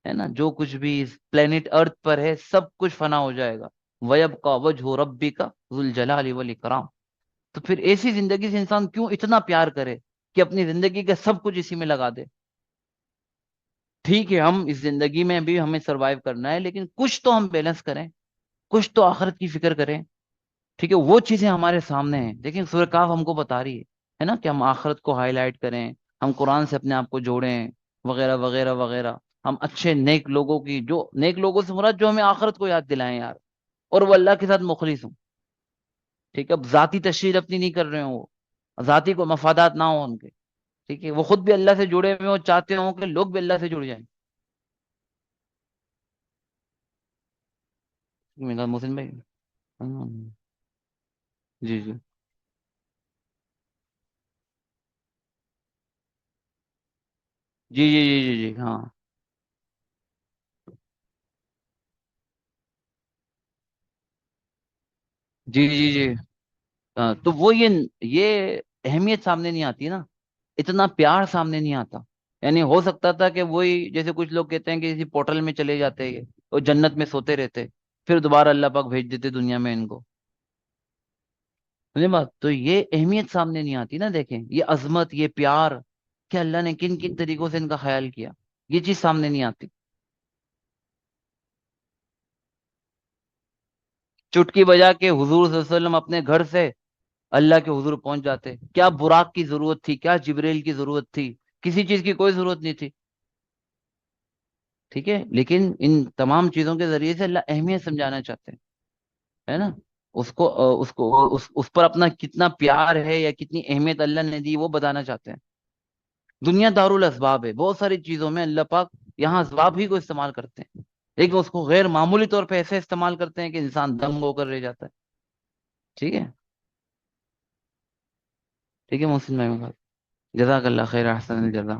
ہے نا؟ جو کچھ بھی اس پلینٹ ارتھ پر ہے سب کچھ فنا ہو جائے گا، وَيَبْقَى وَجْهُ رَبِّكَ ذُو الْجَلَالِ وَالْإِكْرَامِ، تو پھر ایسی زندگی سے انسان کیوں اتنا پیار کرے کہ اپنی زندگی کا سب کچھ اسی میں لگا دے؟ ٹھیک ہے ہم اس زندگی میں بھی ہمیں سروائیو کرنا ہے، لیکن کچھ تو ہم بیلنس کریں، کچھ تو آخرت کی فکر کریں، ٹھیک ہے؟ وہ چیزیں ہمارے سامنے ہیں، دیکھیں سورہ کاف ہم کو بتا رہی ہے نا کہ ہم آخرت کو ہائی لائٹ کریں، ہم قرآن سے اپنے آپ کو جوڑیں، وغیرہ وغیرہ وغیرہ، ہم اچھے نیک لوگوں کی، جو نیک لوگوں سے مراد جو ہمیں آخرت کو یاد دلائیں یار، اور وہ اللہ کے ساتھ مخلص ہوں، ٹھیک ہے؟ اب ذاتی تشہیر اپنی نہیں کر رہے ہوں، وہ ذاتی کو مفادات نہ ہوں ان کے، ٹھیک ہے؟ وہ خود بھی اللہ سے جڑے ہوئے ہوں، چاہتے ہوں کہ لوگ بھی اللہ سے جڑ جائیں، میرا محسن بھائی، ہاں، جی جی جی جی جی جی جی ہاں، جی جی جی ہاں، تو وہ یہ اہمیت سامنے نہیں آتی نا، اتنا پیار سامنے نہیں آتا، یعنی ہو سکتا تھا کہ وہی جیسے کچھ لوگ کہتے ہیں کہ کسی پورٹل میں چلے جاتے ہیں اور جنت میں سوتے رہتے، پھر دوبارہ اللہ پاک بھیج دیتے دنیا میں ان کو، سمجھے بات؟ تو یہ اہمیت سامنے نہیں آتی نا، دیکھیں یہ عظمت، یہ پیار کہ اللہ نے کن کن طریقوں سے ان کا خیال کیا، یہ چیز سامنے نہیں آتی، چٹکی بجا کے حضور صلی اللہ علیہ وسلم اپنے گھر سے اللہ کے حضور پہنچ جاتے، کیا براق کی ضرورت تھی، کیا جبریل کی ضرورت تھی، کسی چیز کی کوئی ضرورت نہیں تھی، ٹھیک ہے؟ لیکن ان تمام چیزوں کے ذریعے سے اللہ اہمیت سمجھانا چاہتے ہیں، ہے نا؟ اس پر اپنا کتنا پیار ہے یا کتنی اہمیت اللہ نے دی وہ بتانا چاہتے ہیں، دنیا دار الاسباب ہے، بہت ساری چیزوں میں اللہ پاک یہاں اسباب ہی کو استعمال کرتے ہیں، لیکن اس کو غیر معمولی طور پہ ایسے استعمال کرتے ہیں کہ انسان دنگ ہو کر رہ جاتا ہے، ٹھیک ہے؟ ٹھیک ہے محسن بھائی، جزاک اللہ خیر، احسن الجزا.